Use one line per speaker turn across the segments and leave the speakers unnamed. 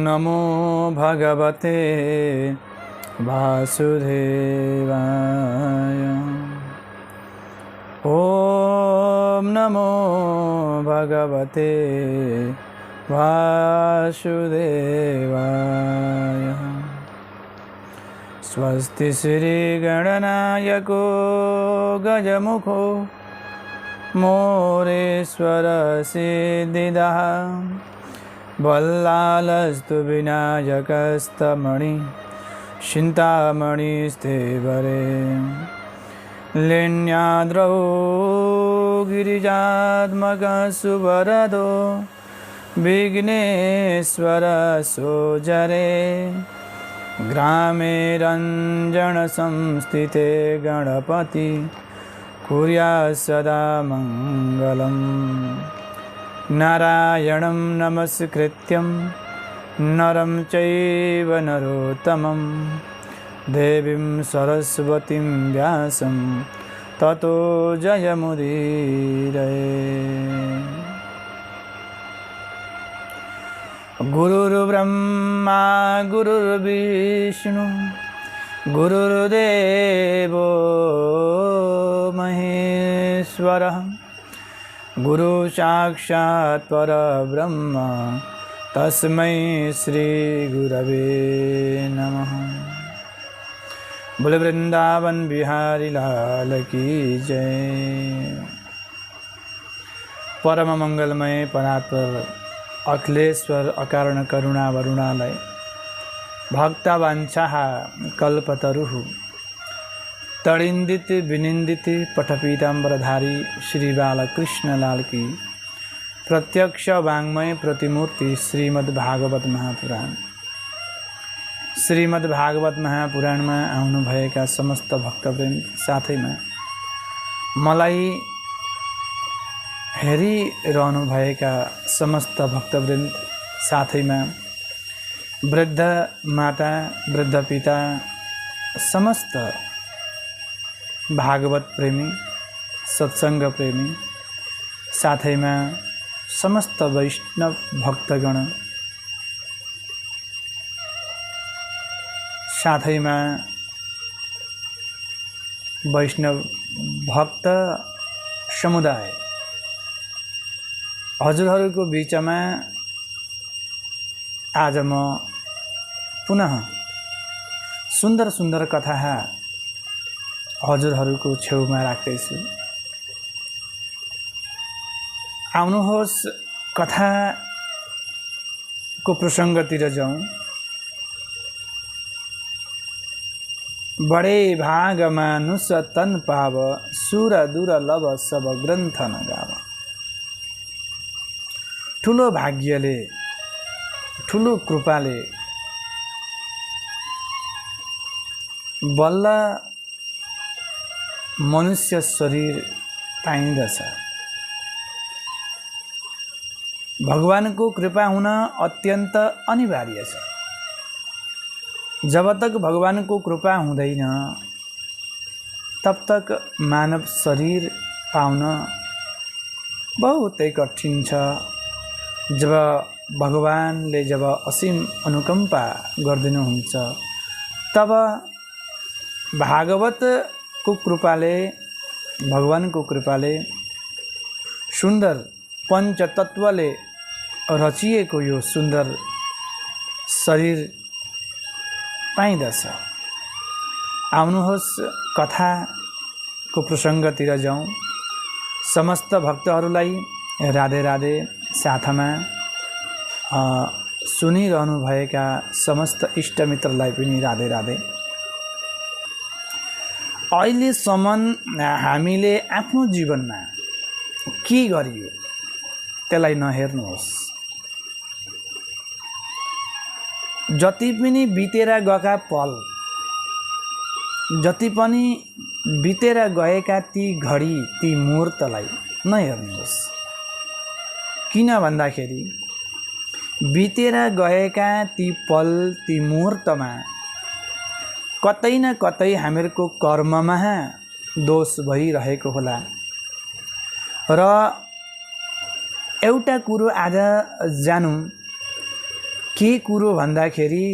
नमो भगवते वासुदेवाय। ॐ नमो भगवते वासुदेवाय। स्वस्ति श्री गणनायको गजमुखो मोरेश्वर सिद्धिदाः वल्लालस्तु विनायकस्तमणि चिन्तामणिस्तेवरे लेण्याद्रौ गिरिजात्मकसुवरदो विघ्नेश्वर सोजरे ग्रामे रञ्जनसंस्थिते गणपति कुर्यात् सदा मङ्गलम्। नारायणं नमस्कृत्यं नरं चैव नरोत्तमं देवीं सरस्वतीं व्यासं ततो जयमुदीरये। गुरुर्ब्रह्मा गुरुर्विष्णु गुरुर्देवो महेश्वरः गुरु साक्षात् परब्रह्म तस्मै श्री गुरवे नमः। बोले वृंदावन बिहारी लाल की जय। परम मंगलमय परात्पर अखिलेश्वर अकारण करुणा वरुणालय भक्तवांछा कल्पतरुः तड़िंदित विनिंदित पठपीताम्बरधारी श्री बालकृष्ण लाल की प्रत्यक्ष वाङ्मय प्रतिमूर्ति श्रीमद्भागवत महापुराण। श्रीमद्भागवत महापुराण में आउनुभएका समस्त भक्तवृन्द साथैमा मलाई हेरिरहनुभएका समस्त भक्तवृन्द साथैमा वृद्ध माता वृद्ध पिता समस्त भागवत प्रेमी सत्संग प्रेमी साथैमा समस्त वैष्णव भक्तगण साथैमा वैष्णव भक्त समुदाय हजुरहरूको बीचमा आज म पुनः सुन्दर सुन्दर कथा हजुरहरूको छेउमा राख्दैछु। आउनुहोस् कथाको प्रसङ्गतिर जाउँ। बडे भाग मानुष तन पाव सुर दुर्लभ सब ग्रन्थ न गाव। ठुलो भाग्यले ठुलो कृपाले बल्ल मनुष्य शरीर पाइँदछ। भगवानको कृपा हुन अत्यन्त अनिवार्य छ। जब तक भगवानको कृपा हुँदैन तब तक मानव शरीर पाउन बहुतै कठिन छ। जब भगवानले जब असीम अनुकम्पा गर्दिनुहुन्छ तब भागवतको कृपाले भगवानको कृपाले सुन्दर पञ्चतत्वले रचिएको यो सुन्दर शरीर पाइँदछ। आउनुहोस् कथाको प्रसङ्गतिर जाउँ। समस्त भक्तहरूलाई राधे राधे। साथमा सुनिरहनुभएका समस्त इष्टमित्रलाई पनि राधे राधे। अहिलेसम्म हामीले आफ्नो जीवनमा के गरियो त्यसलाई नहेर्नुहोस्। जति पनि बितेर गएका पल, जति पनि बितेर गएका ती घडी ती मुहूर्तलाई नहेर्नुहोस्। किन भन्दाखेरि बितेर गएका ती पल ती मुहूर्तमा कतै न कतै हामीहरूको कर्ममा दोष भइरहेको होला। र एउटा कुरो आज जानौँ, के कुरो भन्दाखेरि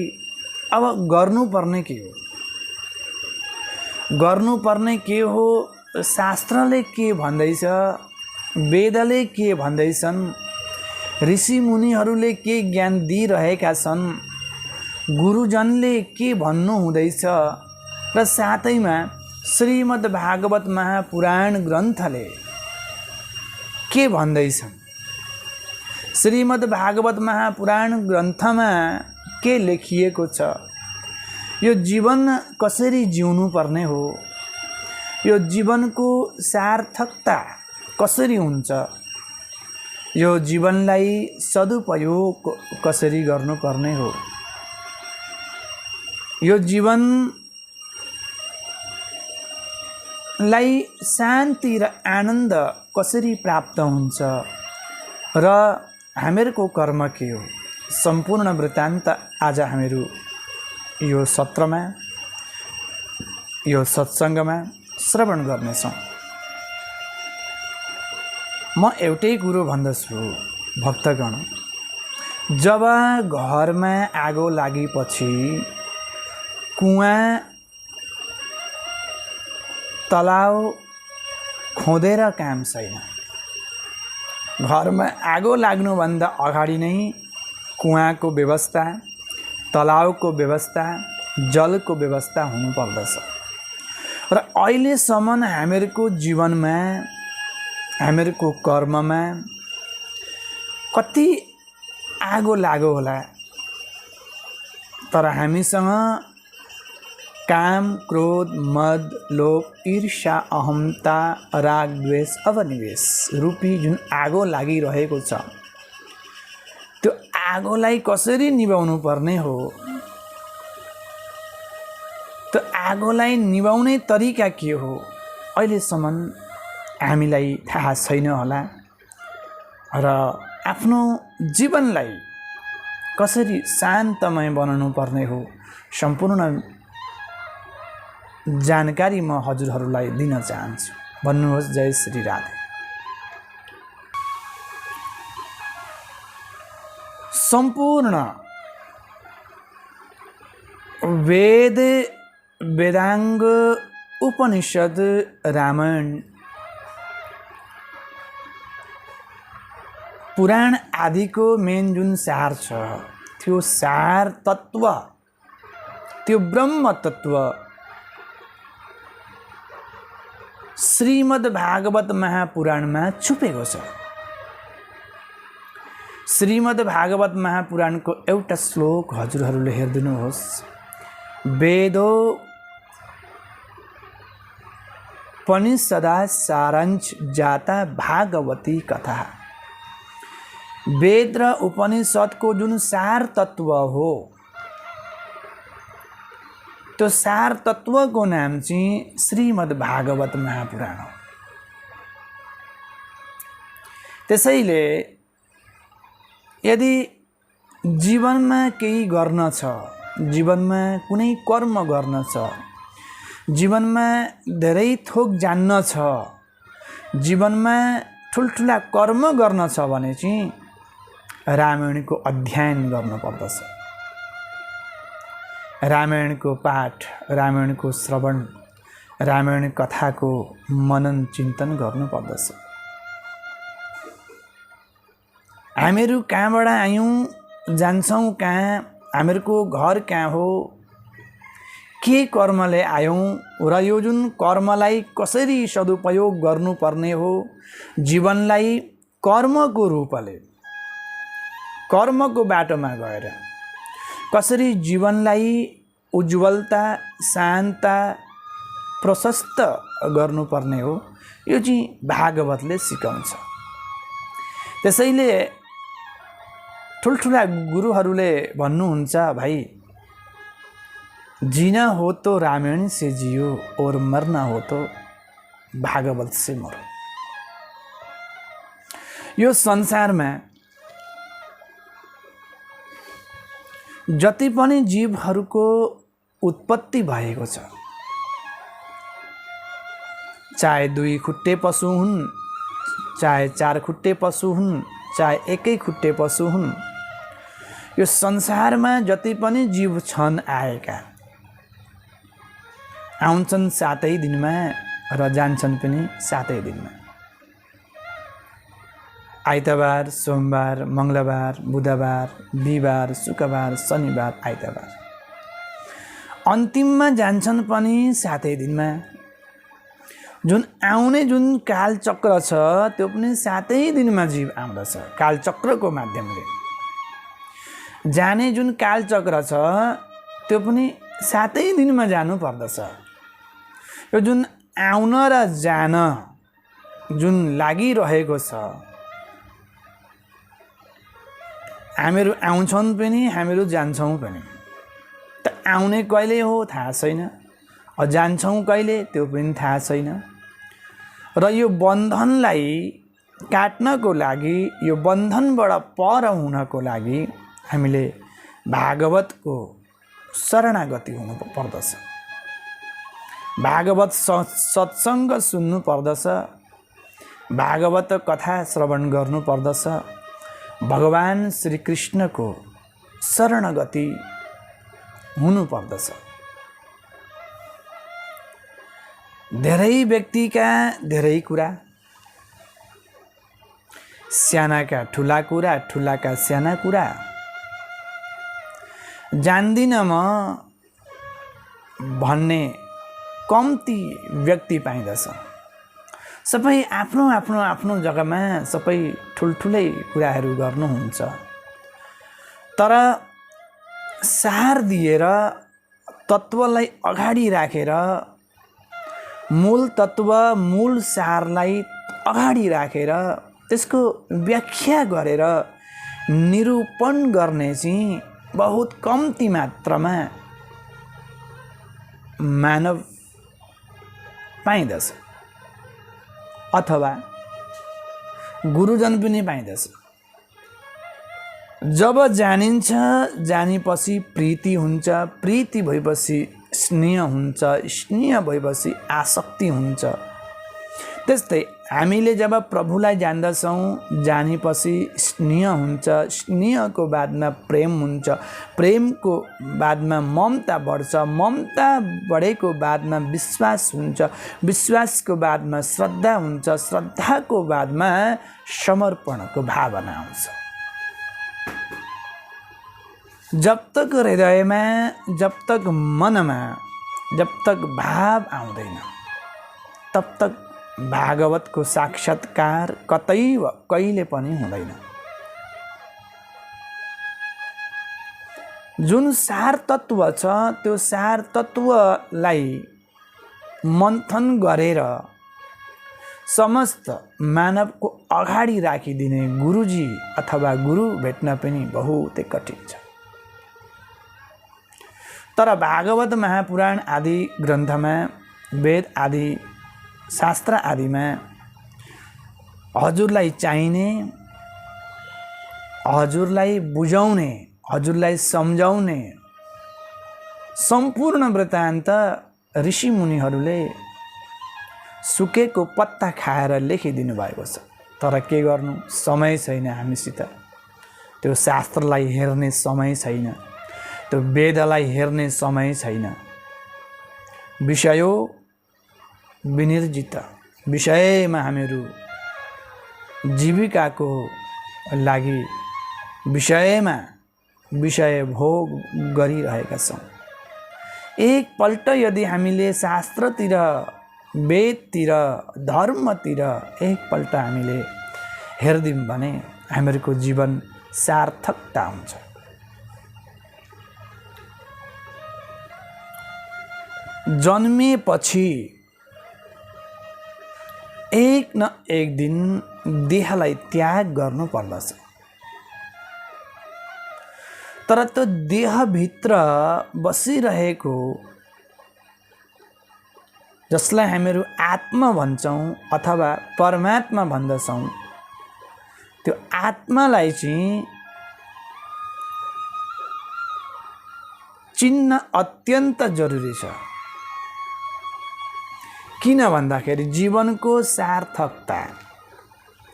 अब गर्नुपर्ने के हो, गर्नुपर्ने के हो, शास्त्रले के भन्दैछ, वेदले के भन्दैछन्, ऋषिमुनिहरूले के ज्ञान दिइरहेका छन्, गुरुजनले के भन्नु हुँदैछ र साथैमा श्रीमद् भागवत महापुराण ग्रन्थले के भन्दैछन्। श्रीमद् भागवत महापुराण ग्रन्थमा के लेखिएको छ, यो जीवन कसरी जिउनु पर्ने हो, यो जीवनको सार्थकता कसरी हुन्छ, यो जीवनलाई सदुपयोग कसरी गर्नुपर्ने हो, यो जीवनलाई शान्ति र आनन्द कसरी प्राप्त हुन्छ र हामीहरूको कर्म के हो, सम्पूर्ण वृत्तान्त आज हामीहरू यो सत्रमा, यो सत्सङ्गमा श्रवण गर्नेछौँ। म एउटै कुरो भन्दछु भक्तगण, जब घरमा आगो लागेपछि कुवा तलाउ खोदेर काम छैन। घरमा आगो लाग्नुभन्दा अगाडि नै कुवाको व्यवस्था, तलाउको व्यवस्था, जलको व्यवस्था हुनुपर्दछ। र अहिलेसम्म हामीहरूको जीवनमा, हामीहरूको कर्ममा कति आगो लाग्यो होला, तर हामीसँग काम, क्रोध, मद, लोभ, ईर्ष्या, अहमता, राग, द्वेष, अवनिवेश रूपी जुन आगो लागिरहेको छ, त्यो आगोलाई कसरी निभाउनु पर्ने हो, त्यो आगोलाई निभाउने तरिका के हो, अहिलेसम्म हामीलाई थाहा छैन होला। र आफ्नो जीवनलाई कसरी शान्तमय बनाउनु पर्ने हो, सम्पूर्ण जानकारी म हजुरहरूलाई दिन चाहन्छु। भन्नुहोस् जय श्री राधे। सम्पूर्ण वेद, वेदांग, उपनिषद, रामायण, पुराण आदिको मेन जुन सार छ, त्यो सार तत्व, त्यो ब्रह्म तत्व श्रीमद् भागवत महापुराणमा छुपेको छ। श्रीमद् भागवत महापुराणको एउटा श्लोक हजुरहरूले हेरिदिनुहोस्। वेदो उपनिषदा सारांश जाता भागवती कथा। वेद र उपनिषदको जुन सार तत्व हो, त्यो सार तत्वको नाम चाहिँ श्रीमद् भागवत महापुराण हो। त्यसैले यदि जीवनमा केही गर्न छ, जीवनमा कुनै कर्म गर्न छ, जीवनमा धेरै थोक जान्न छ, जीवनमा ठुल्ठुला कर्म गर्न छ भने चाहिँ रामायणको अध्ययन गर्नुपर्दछ। रामायणको पाठ, रामायणको श्रवण, रामायण कथाको मनन चिन्तन गर्नुपर्दछ। हामीहरू कहाँबाट आयौँ, जान्छौँ कहाँ, हामीहरूको घर कहाँ हो, के कर्मले आयौँ र यो जुन कर्मलाई कसरी सदुपयोग गर्नुपर्ने हो, जीवनलाई कर्मको रूपले, कर्मको बाटोमा गएर कसरी जीवनलाई उज्जवलता, शान्ता, प्रशस्त गर्नुपर्ने हो, यो चाहिँ भागवतले सिकाउँछ। त्यसैले ठुल्ठुला गुरुहरूले भन्नुहुन्छ, भाइ जीना हो तो रामायण से जियो और मरना हो तो भागवत से मरो। यो संसारमा जति पनि जीवहरूको उत्पत्ति भएको छ, चाहे दुई खुट्टे पशु हुन्, चाहे चार खुट्टे पशु हुन्, चाहे एकै खुट्टे पशु हुन्, यो संसारमा जति पनि जीव छन् आएका आउँछन् 7 दिनमा र जान्छन् पनि 7 दिनमा। आइतबार, सोमबार, मङ्गलबार, बुधबार, बिहिबार, शुक्रबार, शनिबार, आइतबार। अन्तिममा जान्छन् पनि 7 दिनमा। जुन आउने जुन कालचक्र छ त्यो पनि 7 दिनमा जीव आउँदछ कालचक्रको माध्यमले। जाने जुन कालचक्र छ त्यो पनि 7 दिनमा जानु पर्दछ। यो जुन आउन र जान जुन लागिरहेको छ, हामीहरू आउँछौँ पनि हामीहरू जान्छौँ पनि। त आउने कहिले हो थाहा छैन, जान्छौँ कहिले त्यो पनि थाहा छैन। र यो बन्धनलाई काट्नको लागि, यो बन्धनबाट पर हुनको लागि हामीले भागवतको शरणागति हुनु पर्दछ। भागवत सत्सङ्ग सुन्नु पर्दछ, भागवत कथा श्रवण गर्नु पर्दछ, भगवान श्री कृष्णको शरणगति हुनु पर्दछ। धेरै व्यक्तिका धेरै कुरा, सानाका ठुला कुरा, ठुलाका साना कुरा जान्दिन म भन्ने कम्ती व्यक्ति पाइँदछ। सबै आफ्नो आफ्नो आफ्नो जग्गामा सबै ठुल्ठुलै कुराहरू गर्नुहुन्छ, तर सार दिएर तत्त्वलाई अगाडि राखेर, मूल तत्त्व मूल सारलाई अगाडि राखेर त्यसको व्याख्या गरेर निरूपण गर्ने चाहिँ बहुत कम्ती मात्रामा मानव पाइँदछ अथवा गुरुजन पनि पाइँदछ। जब जानिन्छ, जानेपछि प्रीति हुन्छ, प्रीति भएपछि स्नेह हुन्छ, स्नेह भएपछि आसक्ति हुन्छ। त्यस्तै हामीले जब प्रभुलाई जान्दछौँ, जानेपछि स्नेह हुन्छ, स्नेहको बादमा प्रेम हुन्छ, प्रेमको बादमा ममता बढ्छ, ममता बढेको बादमा विश्वास हुन्छ, विश्वासको बादमा श्रद्धा हुन्छ, श्रद्धाको बादमा समर्पणको भावना आउँछ। जब तक हृदयमा, जब तक मनमा, जब तक भाव आउँदैन तब तक भागवतको साक्षात्कार कतै कहिले पनि हुँदैन। जुन सार तत्त्व छ त्यो सार तत्त्वलाई मन्थन गरेर समस्त मानवको अगाडि राखिदिने गुरुजी अथवा गुरु भेट्न पनि बहुतै कठिन छ। तर भागवत महापुराण आदि ग्रन्थमा, वेद आदि शास्त्र आदिमा हजुरलाई चाहिने, हजुरलाई बुझाउने, हजुरलाई सम्झाउने सम्पूर्ण वृत्तान्त ऋषिमुनिहरूले सुकेको पत्ता खाएर लेखिदिनु भएको छ। तर के गर्नु, समय छैन हामीसित। त्यो शास्त्रलाई हेर्ने समय छैन, त्यो वेदलाई हेर्ने समय छैन। विषयो विनिर्जित विषयमा हामीहरू जीविकाको लागि विषयमा विषय भोग गरिरहेका छौँ। एकपल्ट यदि हामीले शास्त्रतिर, वेदतिर, धर्मतिर एकपल्ट हामीले हेर्दियौँ भने हामीहरूको जीवन सार्थकता हुन्छ। जन्मेपछि एक न एक दिन देहलाई त्याग गर्नु पर्दछ। तर त्यो देहभित्र बसिरहेको जसलाई हामीहरू आत्मा भन्छौँ अथवा परमात्मा भन्दछौँ, त्यो आत्मालाई चाहिँ चिन्न अत्यन्त जरुरी छ। किन भन्दाखेरि जीवनको सार्थकता,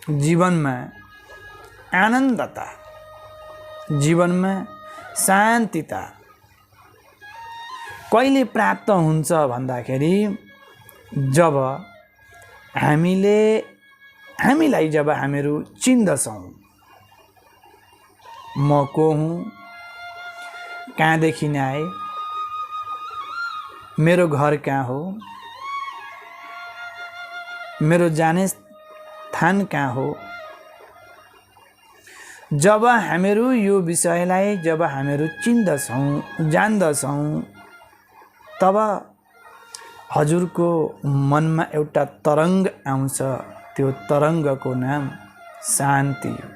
जीवनमा आनन्दता, जीवनमा शान्तिता कहिले प्राप्त हुन्छ भन्दाखेरि जब हामीलाई जब हामीहरू चिन्दछौँ, म को हुँ, कहाँदेखि आए, मेरो घर कहाँ हो, मेरो जाने स्थान कहाँ हो। जब हामीहरू यो विषयलाई जब हामीहरू चिन्दछौँ, जान्दछौँ, तब हजुरको मनमा एउटा तरङ्ग आउँछ। त्यो तरङ्गको नाम शान्ति हो,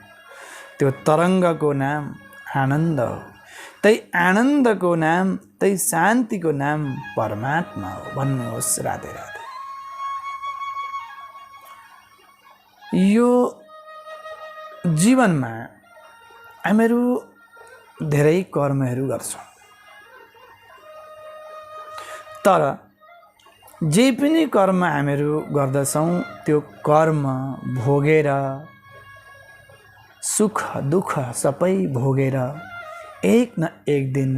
त्यो तरङ्गको नाम आनन्द हो, त्यही आनन्दको नाम, त्यही शान्तिको नाम परमात्मा हो। भन्नुहोस् राधे राधे। यो जीवनमा हामीहरू धेरै कर्महरू गर्छौँ, तर जे पनि कर्म हामीहरू गर्दछौँ त्यो कर्म भोगेर, सुख दुःख सबै भोगेर एक न एक दिन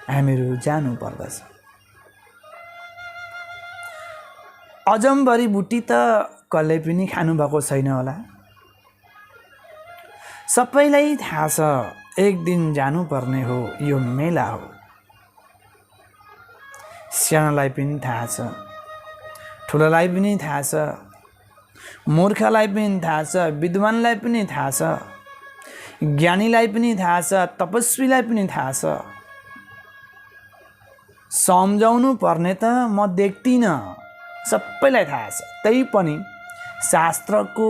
हामीहरू जानु पर्दछ। अजम्बरी बुटी त कसले पनि खानुभएको छैन होला। सबैलाई थाहा छ एक दिन जानुपर्ने हो, यो मेला हो। सानोलाई पनि थाहा छ, ठुलोलाई पनि थाहा छ, मूर्खलाई पनि थाहा छ, विद्वानलाई पनि थाहा छ, ज्ञानीलाई पनि थाहा छ, तपस्वीलाई पनि थाहा छ। सम्झाउनु पर्ने त म देख्दिनँ, सबैलाई थाहा छ। तै पनि शास्त्रको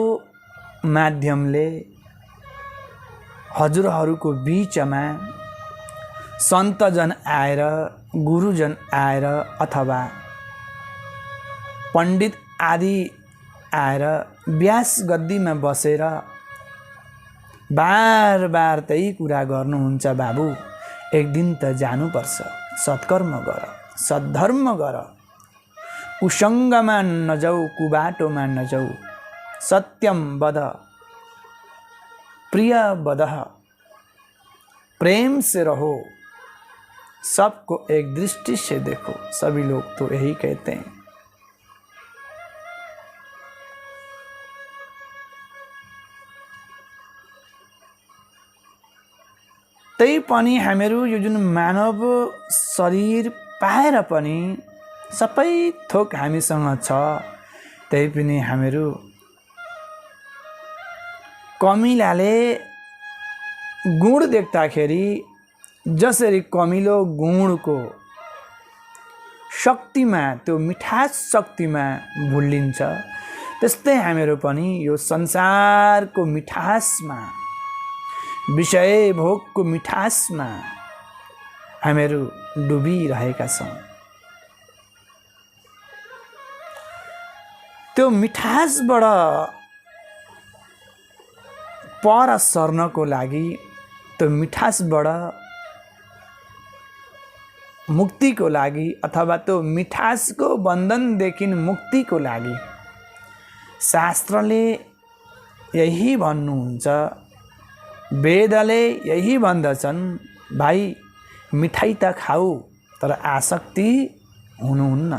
माध्यमले हजुरहरूको बीचमा सन्तजन आएर, गुरुजन आएर अथवा पण्डित आदि आएर व्यास गद्दीमा बसेर बार बार त्यही कुरा गर्नुहुन्छ, बाबु एक दिन त जानुपर्छ, सत्कर्म गर, सद्धर्म गर, कुसङ्गमा नजाऊ, कुबाटोमा नजाऊ, सत्यम वद, प्रिय वद, प्रेम से रहो, सबको एक दृष्टि से देखो। सभी लोग तो यही कहते हैं। तै पनि हामीहरू यो जुन मानव शरीर पाएर पनि सबै थोक हामीसँग छ, तै पनि हामीहरू कमिलाले गुण देख्दाखेरि जसरी कमिलो गुणको शक्तिमा, त्यो मिठास शक्तिमा भुल्लिन्छ, त्यस्तै हामीहरू पनि यो संसारको मिठासमा, विषय भोगको मिठासमा हामीहरू डुबिरहेका छौँ। त्यो मिठासबाट पर सर्नको लागि, त्यो मिठासबाट मुक्तिको लागि अथवा त्यो मिठासको बन्धनदेखि मुक्तिको लागि शास्त्रले यही भन्नुहुन्छ, वेदले यही भन्दछन्, भाइ मिठाई त खाऊ तर आसक्ति हुनुहुन्न।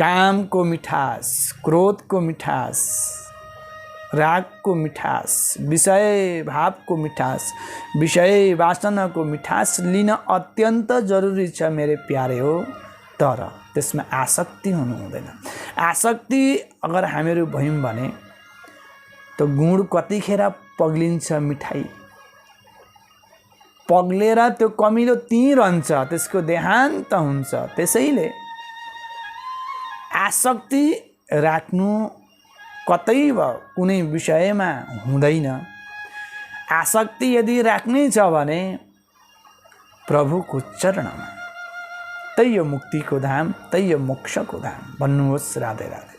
कामको मिठास, क्रोधको मिठास, रागको मिठास, विषय भावको मिठास, विषय वासनाको मिठास लिन अत्यन्त जरुरी छ मेरे प्यारे हो, तर त्यसमा आसक्ति हुनु हुँदैन। आसक्ति अगर हामीहरू भयौँ भने त गुण कतिखेर पग्लिन्छ, मिठाई पग्लेर त्यो कमिलो त्यहीँ रहन्छ, त्यसको देहान्त हुन्छ। त्यसैले आसक्ति राख्नु कतै कुनै विषयमा हुँदैन। आसक्ति यदि राख्नै छ भने प्रभुको चरणमा, त्यही यो मुक्तिको धाम, त्यही यो मोक्षको धाम। भन्नुहोस् राधे राधे।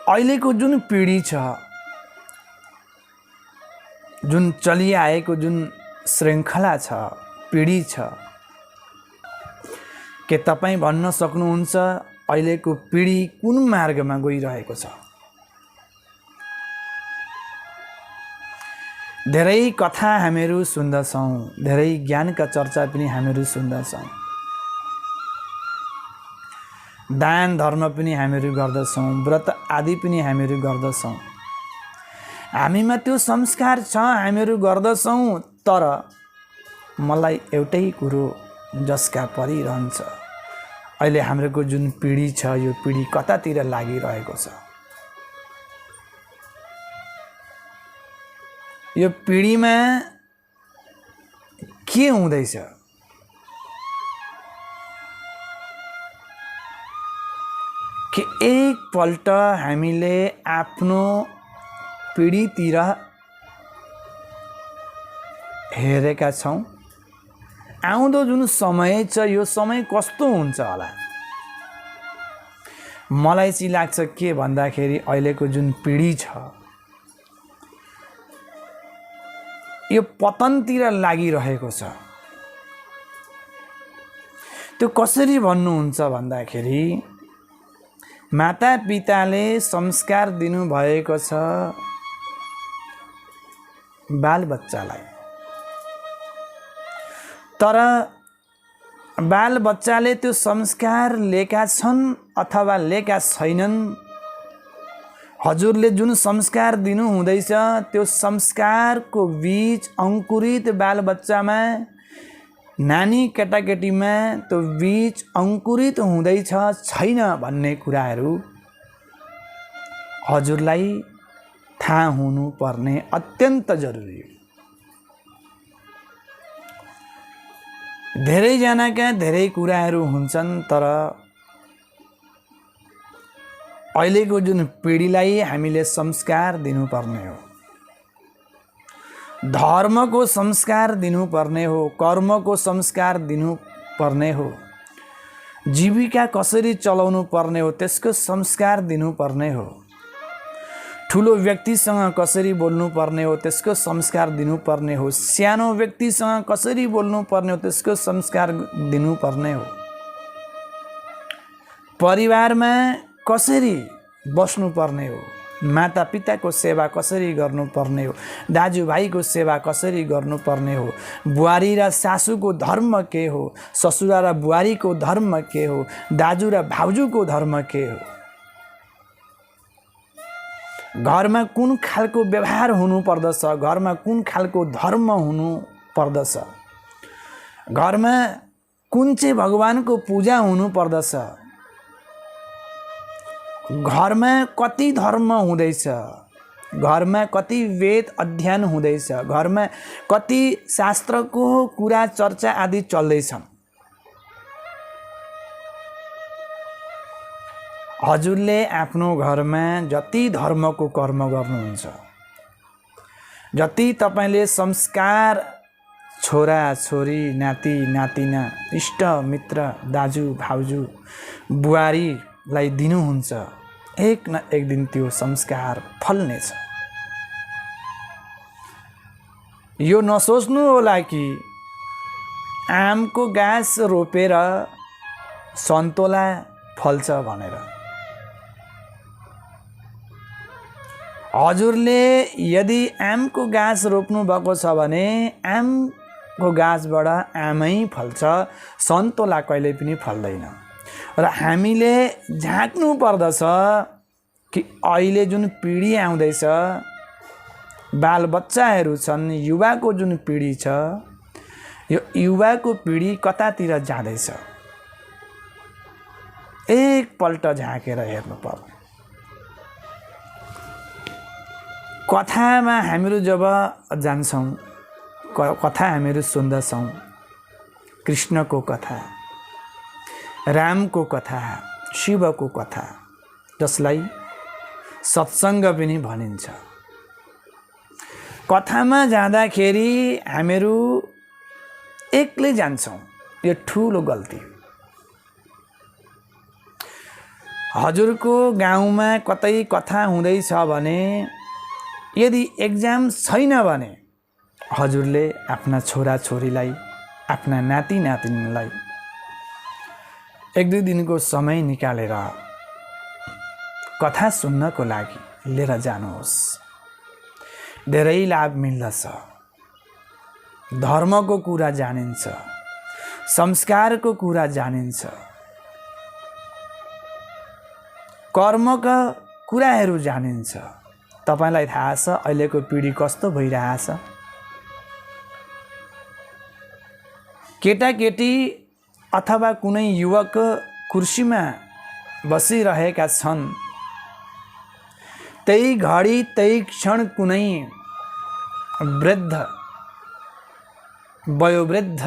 अहिलेको जुन पिँढी छ, जुन चलिआएको जुन श्रृङ्खला छ, पिँढी छ, के तपाईँ भन्न सक्नुहुन्छ अहिलेको पिँढी कुन मार्गमा गइरहेको छ? धेरै कथा हामीहरू सुन्दछौँ, धेरै ज्ञानका चर्चा पनि हामीहरू सुन्दछौँ, दान धर्म पनि हामीहरू गर्दछौँ, व्रत आदि पनि हामीहरू गर्दछौँ। हामीमा त्यो संस्कार छ, हामीहरू गर्दछौँ। तर मलाई एउटै कुरो जसका परिरहन्छ, अहिले हाम्रो जुन पिँढी छ, यो पिँढी कतातिर लागिरहेको छ? यो पिँढीमा के हुँदैछ? कि एकपल्ट हामीले आफ्नो पिँढीतिर हेरेका छौँ? आउँदो जुन समय छ, यो समय कस्तो हुन्छ होला? मलाई चाहिँ लाग्छ के भन्दाखेरि अहिलेको जुन पिँढी छ, यो पतनतिर लागिरहेको छ। त्यो कसरी भन्नुहुन्छ भन्दाखेरि माता पिताले संस्कार दिनुभएको छ बालबच्चालाई, तर बालबच्चाले त्यो संस्कार लिएका छन् अथवा लिएका छैनन्, हजुरले जुन संस्कार दिनु हुँदैछ त्यो संस्कारको बीज अंकुरित बालबच्चामा, नानी केटाकेटीमा त्यो बीज अंकुरित हुँदैछ छैन भन्ने कुराहरू हजुरलाई थाहा हुनुपर्ने अत्यन्त जरुरी हो। धेरैजनाका धेरै कुराहरू हुन्छन्, तर अहिलेको जुन पिँढीलाई हामीले संस्कार दिनुपर्ने हो, धर्मको संस्कार दिनुपर्ने हो, कर्मको संस्कार दिनुपर्ने हो, जीविका कसरी चलाउनु पर्ने हो त्यसको संस्कार दिनुपर्ने हो, ठुलो व्यक्तिसँग कसरी बोल्नु पर्ने हो त्यसको संस्कार दिनुपर्ने हो, सानो व्यक्तिसँग कसरी बोल्नु पर्ने हो त्यसको संस्कार दिनुपर्ने हो, परिवारमा कसरी बस्नुपर्ने हो, माता पिताको सेवा कसरी गर्नुपर्ने हो, दाजुभाइको सेवा कसरी गर्नुपर्ने हो, बुहारी र सासूको धर्म के हो, ससुरा र बुहारीको धर्म के हो, दाजु र भाउजूको धर्म के हो, घरमा कुन खालको व्यवहार हुनु पर्दछ, घरमा कुन खालको धर्म हुनु पर्दछ, घरमा कुन चाहिँ भगवानको पूजा हुनु पर्दछ, घरमा कति धर्म हुँदैछ, घरमा कति वेद अध्ययन हुँदैछ, घरमा कति शास्त्रको कुरा चर्चा आदि चल्दैछन्। हजुरले आफ्नो घरमा जति धर्मको कर्म गर्नुहुन्छ, जति तपाईले संस्कार छोरा छोरी नाती नातिना इष्ट मित्र दाजु भाउजू बुहारीलाई दिनुहुन्छ, एक न एक दिन त्यो संस्कार फल्नेछ। यो नसोच्नु होला कि आमको गाछ रोपेर सन्तोला फल्छ भनेर। हजुरले यदि आमको गाछ रोप्नु भएको छ भने आमको गाछबाट आमै फल्छ, सन्तोला कहिले पनि फल्दैन। र हामीले झाँक्नु पर्दछ कि अहिले जुन पिँढी आउँदैछ, बालबच्चाहरू छन्, युवाको जुन पिँढी छ, यो युवाको पिँढी कतातिर जाँदैछ एकपल्ट झाँकेर हेर्नु पर्छ। कथामा हामीहरू जब जान्छौँ, कथा हामीहरू सुन्दछौँ, कृष्णको कथा, रामको कथा, शिवको कथा, जसलाई सत्सङ्ग पनि भनिन्छ। कथामा जाँदाखेरि हामीहरू एक्लै जान्छौँ, यो ठुलो गल्ती। हजुरको गाउँमा कतै कथा हुँदैछ भने यदि एक्जाम छैन भने हजुरले आफ्ना छोराछोरीलाई, आफ्ना नाति नातिनीलाई एक दुई दिनको समय निकालेर कथा सुन्नको लागि लिएर जानुहोस्। धेरै लाभ मिल्दछ। धर्मको कुरा जानिन्छ, संस्कारको कुरा जानिन्छ, कर्मका कुराहरू जानिन्छ। तपाईलाई थाहा छ अहिलेको पिढी कस्तो भइरहेछ। केटाकेटी अथवा कुनै युवक कुर्सीमा बसिरहेका छन्, त्यही घडी त्यही क्षण कुनै वृद्ध वयोवृद्ध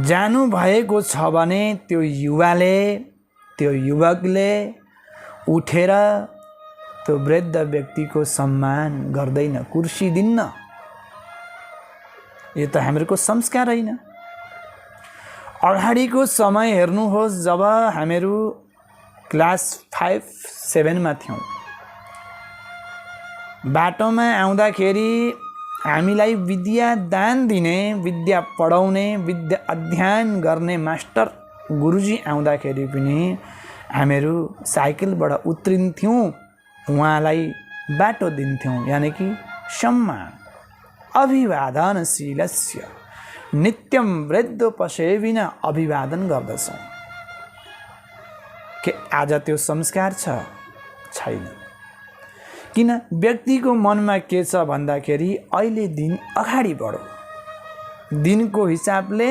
जानु भएको छ भने त्यो युवाले त्यो युवकले उठेर त्यो वृद्ध व्यक्तिको सम्मान गर्दैन, कुर्सी दिन्न। यो त हामीहरूको संस्कार होइन। अगाडिको समय हेर्नुहोस्, जब हामीहरू क्लास 5-7 मा थियौँ, बाटोमा आउँदाखेरि हामीलाई विद्या दान दिने, विद्या पढाउने, विद्या अध्ययन गर्ने मास्टर गुरुजी आउँदाखेरि पनि हामीहरू साइकलबाट उत्रिन्थ्यौँ, उहाँलाई बाटो दिन्थ्यौँ, यानि कि सम्मान। अभिवादनशीलस्य नित्यम वृद्धोपसेविन अभिवादन गर्दछौँ। के आज त्यो संस्कार छ? छैन। किन? व्यक्तिको मनमा के छ भन्दाखेरि अहिले दिन अगाडि बढो, दिनको हिसाबले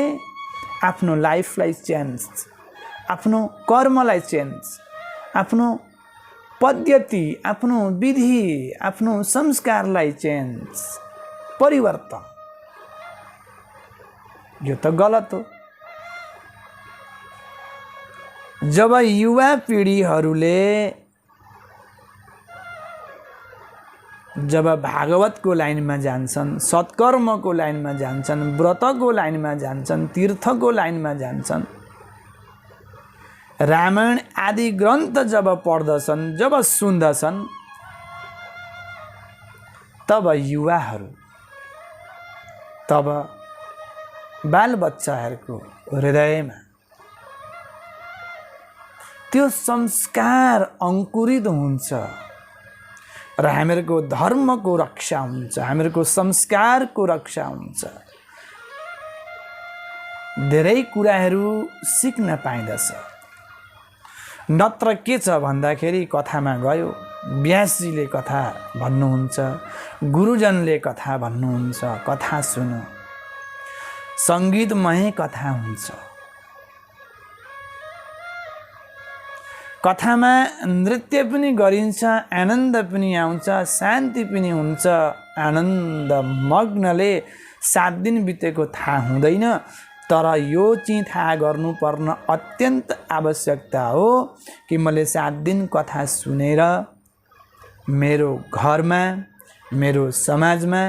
आफ्नो लाइफलाई चेन्ज, आफ्नो कर्मलाई चेन्ज, आफ्नो पद्धति, आफ्नो विधि, आफ्नो संस्कारलाई चेन्ज, परिवर्तन। यो त गलत हो। जब युवा पिढीहरूले जब भागवतको लाइनमा जान्छन्, सत्कर्मको लाइनमा जान्छन्, व्रतको लाइनमा जान्छन्, तीर्थको लाइनमा जान्छन्, रामायण आदि ग्रन्थ जब पढ्दछन्, जब सुन्दछन्, तब युवाहरू, तब बालबच्चाहरूको हृदयमा त्यो संस्कार अंकुरित हुन्छ र हामीहरूको धर्मको रक्षा हुन्छ, हामीहरूको संस्कारको रक्षा हुन्छ। धेरै कुराहरू सिक्न पाइँदछ। नत्र के छ भन्दाखेरि कथामा गयो, व्यासजीले कथा भन्नुहुन्छ, गुरुजनले कथा भन्नुहुन्छ, कथा सुनो, सङ्गीतमय कथा हुन्छ। कथामा नृत्य पनि गरिन्छ, आनन्द पनि आउँछ, शान्ति पनि हुन्छ। आनन्द मग्नले 7 दिन बितेको थाहा हुँदैन। तर यो चाहिँ थाहा गर्नुपर्न अत्यन्त आवश्यकता हो कि मैले 7 दिन कथा सुनेर मेरो घरमा, मेरो समाजमा,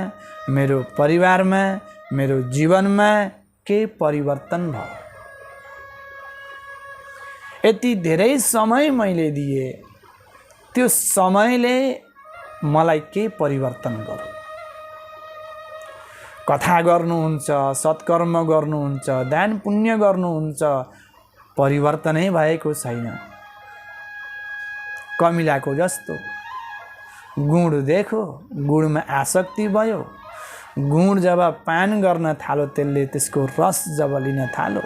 मेरो परिवारमा, मेरो जीवनमा के परिवर्तन भयो। यति धेरै समय मैले दिए, त्यो समयले मलाई के परिवर्तन गर्यो। कथा गर्नुहुन्छ, सत्कर्म गर्नुहुन्छ, दान पुण्य गर्नुहुन्छ, परिवर्तनै भएको छैन। कमिलाको जस्तो गुण देखो, गुणमा आसक्ति भयो, गुण जब पान गर्न थालो, त्यसले त्यसको रस जब लिन थालो,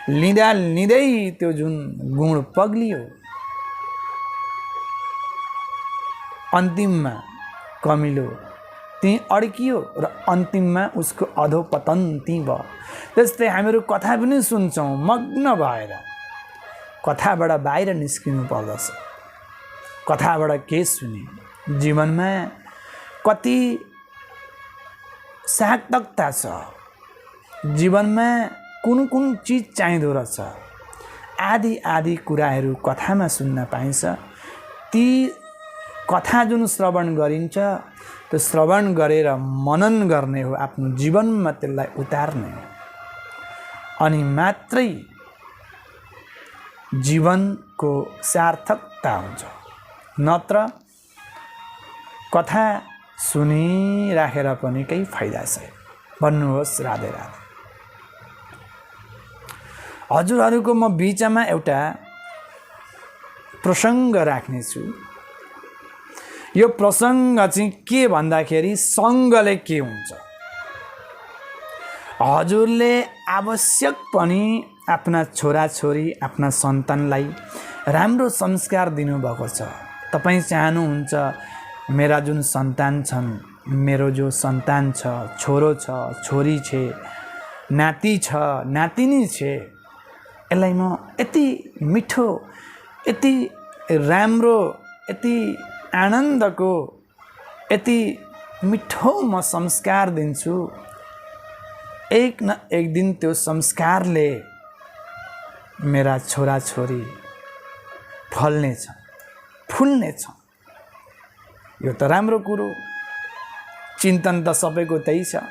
लिँदा लिँदै त्यो जुन गुण पग्लियो, अन्तिममा कमिलो त्यही अड्कियो र अन्तिममा उसको अधोपतन त्यही भयो। त्यस्तै हामीहरू कथा पनि सुन्छौँ, मग्न भएर कथाबाट बाहिर निस्किनु पर्दछ। कथाबाट के सुने? जीवनमा कति सार्थकता छ, जीवनमा कुन कुन चीज चाहिँदो रहेछ, आदि आदि कुराहरू कथामा सुन्न पाइन्छ। ती कथा जुन श्रवण गरिन्छ, त्यो श्रवण गरेर मनन गर्ने हो, आफ्नो जीवनमा त्यसलाई उतार्ने हो, अनि मात्रै जीवनको सार्थकता हुन्छ। नत्र कथा सुनिराखेर पनि केही फाइदा छैन। भन्नुहोस् राधे राधे। हजुरहरूको म बिचमा एउटा प्रसङ्ग राख्नेछु। यो प्रसङ्ग चाहिँ के भन्दाखेरि सङ्गले के हुन्छ। हजुरले आवश्यक पनि आफ्ना छोराछोरी आफ्ना सन्तानलाई राम्रो संस्कार दिनुभएको छ। तपाईँ चाहनुहुन्छ मेरा जुन सन्तान छन्, मेरो जो सन्तान छ, छोरो छ, छोरी छे, नाति छ, नातिनी छे, यसलाई म यति मिठो, यति राम्रो, यति आनन्दको, यति मिठो म संस्कार दिन्छु। एक न एक दिन त्यो संस्कारले मेरा छोराछोरी फल्नेछ, फुल्नेछ। यो त राम्रो कुरो, चिन्तन त सबैको त्यही छ।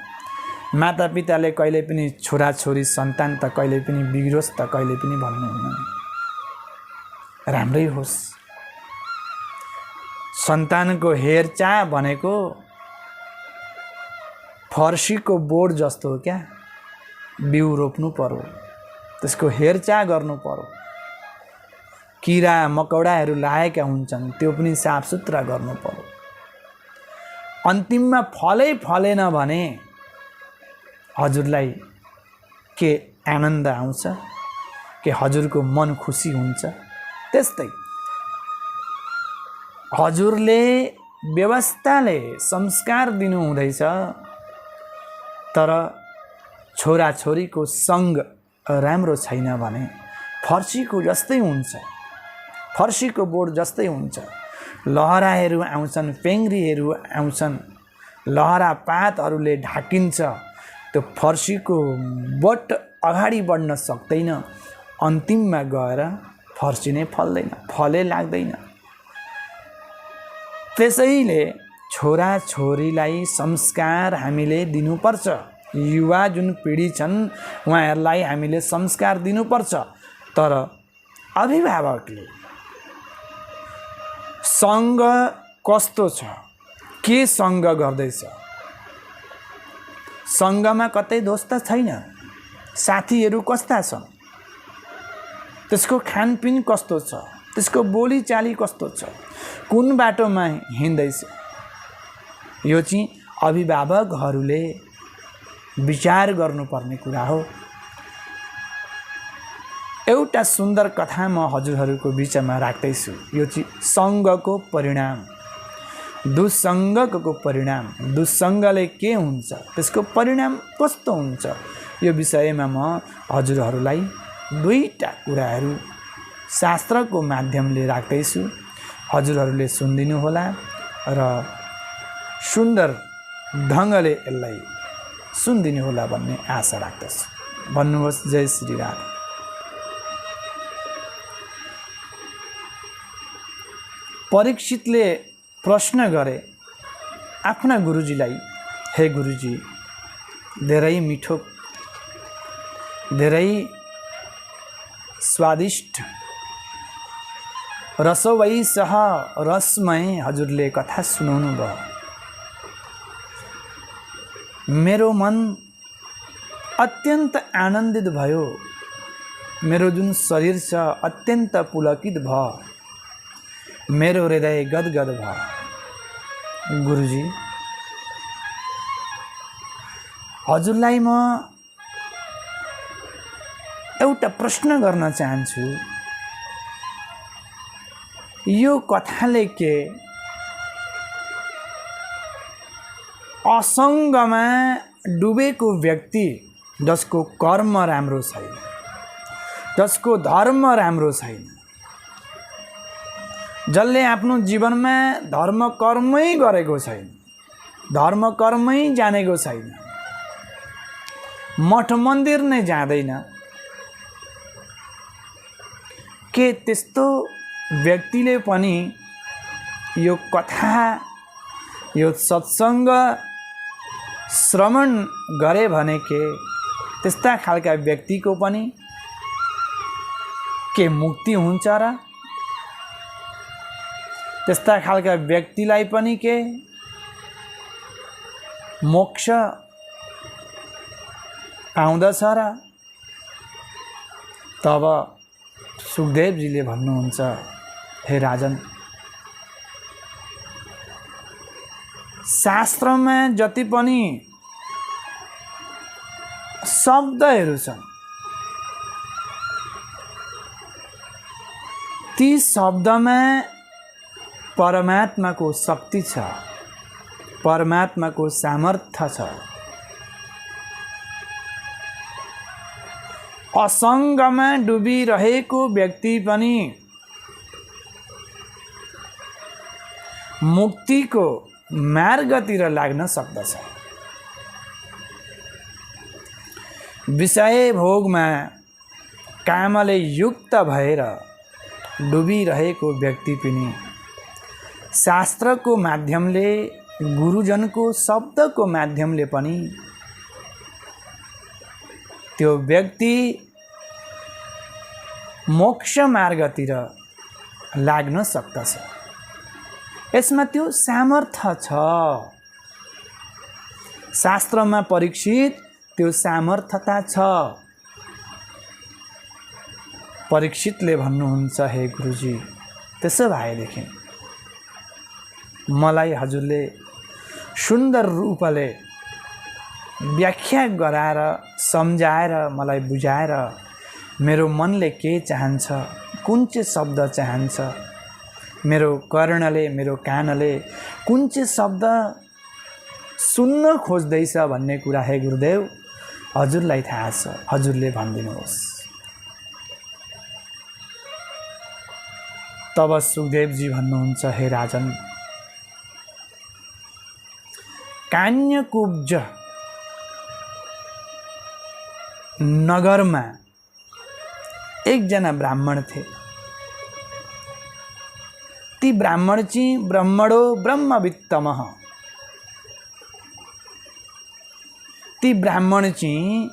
मातापिताले कहिले पनि छोराछोरी सन्तान त कहिले पनि बिग्रोस् त कहिले पनि भन्नुहुन्न, राम्रै होस्। सन्तानको हेरचाह भनेको फर्सीको बोट जस्तो हो क्या। बिउ रोप्नु पर्यो, त्यसको हेरचाह गर्नु पर्यो। किरा मकौडाहरू लागेका हुन्छन्, त्यो पनि साफसुथरा गर्नु पर्यो। अन्तिममा फलेन भने हजुरलाई के आनन्द आउँछ, के हजुरको मन खुसी हुन्छ? त्यस्तै हजुरले व्यवस्थाले संस्कार दिनु हुँदैछ, तर छोराछोरीको सङ्ग राम्रो छैन भने फर्सीको जस्तै हुन्छ, फर्सीको बोट जस्तै हुन्छ। लहराहरू आउँछन्, पेङ्ग्रीहरू आउँछन्, लहरा पातहरूले ढाकिन्छ, त्यो फर्सीको बोट अगाडि बढ्न सक्दैन। अन्तिममा गएर फर्सी नै फल्दैन, फले लाग्दैन। त्यसैले छोराछोरीलाई संस्कार हामीले दिनुपर्छ। युवा जुन पिँढी छन् उहाँहरूलाई हामीले संस्कार दिनुपर्छ। तर अभिभावकले सङ्ग कस्तो छ, के सङ्ग गर्दैछ? सङ्गमा कतै दोष त छैन। साथीहरू कस्ता छन्, त्यसको खानपिन कस्तो छ, त्यसको बोलीचाली कस्तो छ, कुन बाटोमा हिँड्दैछ, यो चाहिँ अभिभावकहरूले विचार गर्नुपर्ने कुरा हो। एउटा सुन्दर कथा म हजुरहरूको बिचमा राख्दैछु। यो चाहिँ सङ्गको परिणाम, दुसङ्गको परिणाम, दुसङ्गले के हुन्छ, त्यसको परिणाम कस्तो हुन्छ, यो विषयमा म हजुरहरूलाई दुईटा कुराहरू शास्त्रको माध्यमले राख्दैछु। हजुरहरूले सुनिदिनु होला र सुन्दर ढङ्गले यसलाई सुनिदिनु होला भन्ने आशा राख्दछु। भन्नुहोस् जय श्री राम। परीक्षितले प्रश्न गरे आफ्ना गुरुजीलाई, हे गुरुजी, धेरै मिठो, धेरै स्वादिष्ट, रसवैसह रसमय हजुरले कथा सुनाउनु भयो। मेरो मन अत्यन्त आनन्दित भयो, मेरो जुन शरीर छ अत्यन्त पुलकित भयो, मेरो हृदय गदगद भयो। गुरुजी, हजुरलाई म एउटा प्रश्न गर्न चाहन्छु। यो कथाले के असङ्गमा डुबेको व्यक्ति जसको कर्म राम्रो छैन, जसको धर्म राम्रो छैन, जसले आफ्नो जीवनमा धर्म कर्मै गरेको छैन, धर्म कर्मै जानेको छैन, मठ मन्दिर नै जाँदैन, के त्यस्तो व्यक्तिले पनि यो कथा, यो सत्सङ्ग श्रवण गरे भने के त्यस्ता खालका व्यक्तिको पनि के मुक्ति हुन्छ र? त्यस्ता खालका व्यक्तिलाई पनि के मोक्ष पाउँदछ र? तब सुखदेवजीले भन्नुहुन्छ, हे राजन, शास्त्रमा जति पनि शब्दहरू छन् ती शब्दमा परमात्माको शक्ति छ, परमात्माको सामर्थ्य छ। असङ्गमा डुबिरहेको व्यक्ति पनि मुक्तिको मार्गतिर लाग्न सक्दछ। विषय भोगमा कामले युक्त भएर डुबिरहेको व्यक्ति पनि शास्त्रको माध्यमले, गुरुजनको शब्दको माध्यमले पनि त्यो व्यक्ति मोक्ष मार्गतिर लाग्न सक्दछ। यसमा त्यो सामर्थ्य छ। शास्त्रमा परीक्षित त्यो सामर्थ्यता छ। परीक्षितले भन्नुहुन्छ, हे गुरुजी, त्यसो भएदेखि मलाई हजुरले सुन्दर रूपले व्याख्या गराएर सम्झाएर मलाई बुझाएर मेरो मनले के चाहन्छ, कुन चाहिँ शब्द चाहन्छ, मेरो कर्णले, मेरो कानले कुन चाहिँ शब्द सुन्न खोज्दैछ भन्ने कुरा, हे गुरुदेव, हजुरलाई थाहा छ, हजुरले भनिदिनुहोस्। तब सुखदेवजी भन्नुहुन्छ, हे राजन, कान्यकुब्ज नगरमा एकजना ब्राह्मण थे। ती ब्राह्मण चाहिँ ब्रह्मणो ब्रह्मवित्तमः। ती ब्राह्मण चाहिँ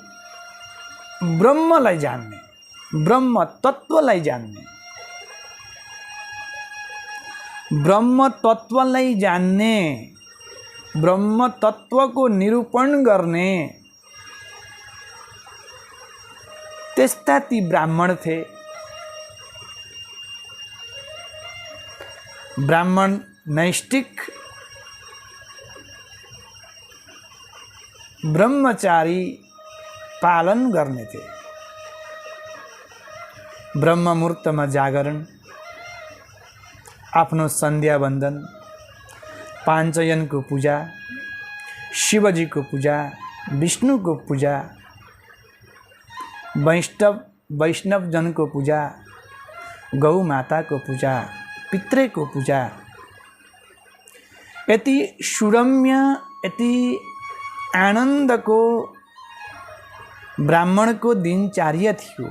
ब्रह्मलाई जान्ने, ब्रह्म तत्त्वलाई जान्ने, ब्रह्म तत्त्वलाई जान्ने, ब्रह्म तत्त्वको निरूपण गर्ने त्यस्ता ती ब्राह्मण थे। ब्राह्मण नैष्ठिक ब्रह्मचारी पालन गर्ने थे। ब्रह्म मुहूर्तमा जागरण, आफ्नो सन्ध्या वन्दन, पाञ्चयनको पूजा, शिवजीको पूजा, विष्णुको पूजा, वैष्णवजनको पूजा, गौ माताको पूजा, पितृको पूजा, यति सुरम्य, यति आनन्दको ब्राह्मणको दिनचर्या थियो।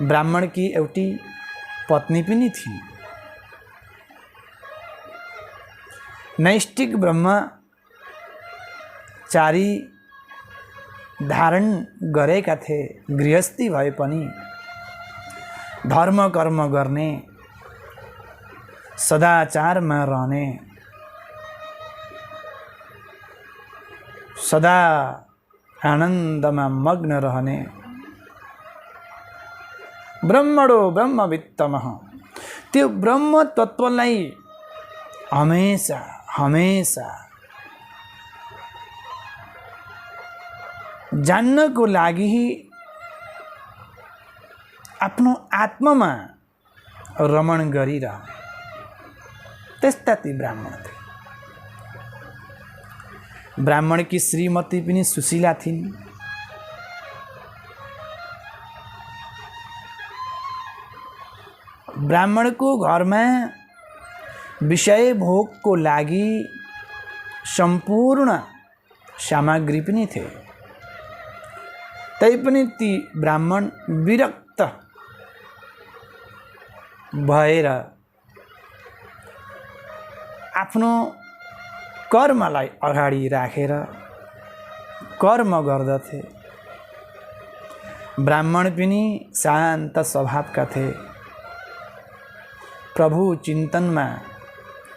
ब्राह्मणकी एउटी पत्नी पनि थिइन्। नैष्ठिक ब्रह्मचारी धारण गरेका थिए, गृहस्थी भए पनि धर्म कर्म गर्ने, सदाचारमा रहने, सदा आनन्दमा मग्न रहने, ब्रह्मणो ब्रह्मवित्तमः, त्यो ब्रह्म तत्त्वलाई हमेशा हमेशा जान्नको लागि आफ्नो आत्मामा रमण गरिरहने त्यस्ता ती ब्राह्मण थिए। ब्राह्मणकी श्रीमती पनि सुशीला थिइन्। ब्राह्मणको घरमा विषय भोगको लागि सम्पूर्ण सामग्री पनि थिए। तैपनि ती ब्राह्मण विरक्त भएर आफ्नो कर्मलाई अगाडि राखेर कर्म गर्दथे। ब्राह्मण पनि शान्त स्वभावका थिए। प्रभु चिन्तनमा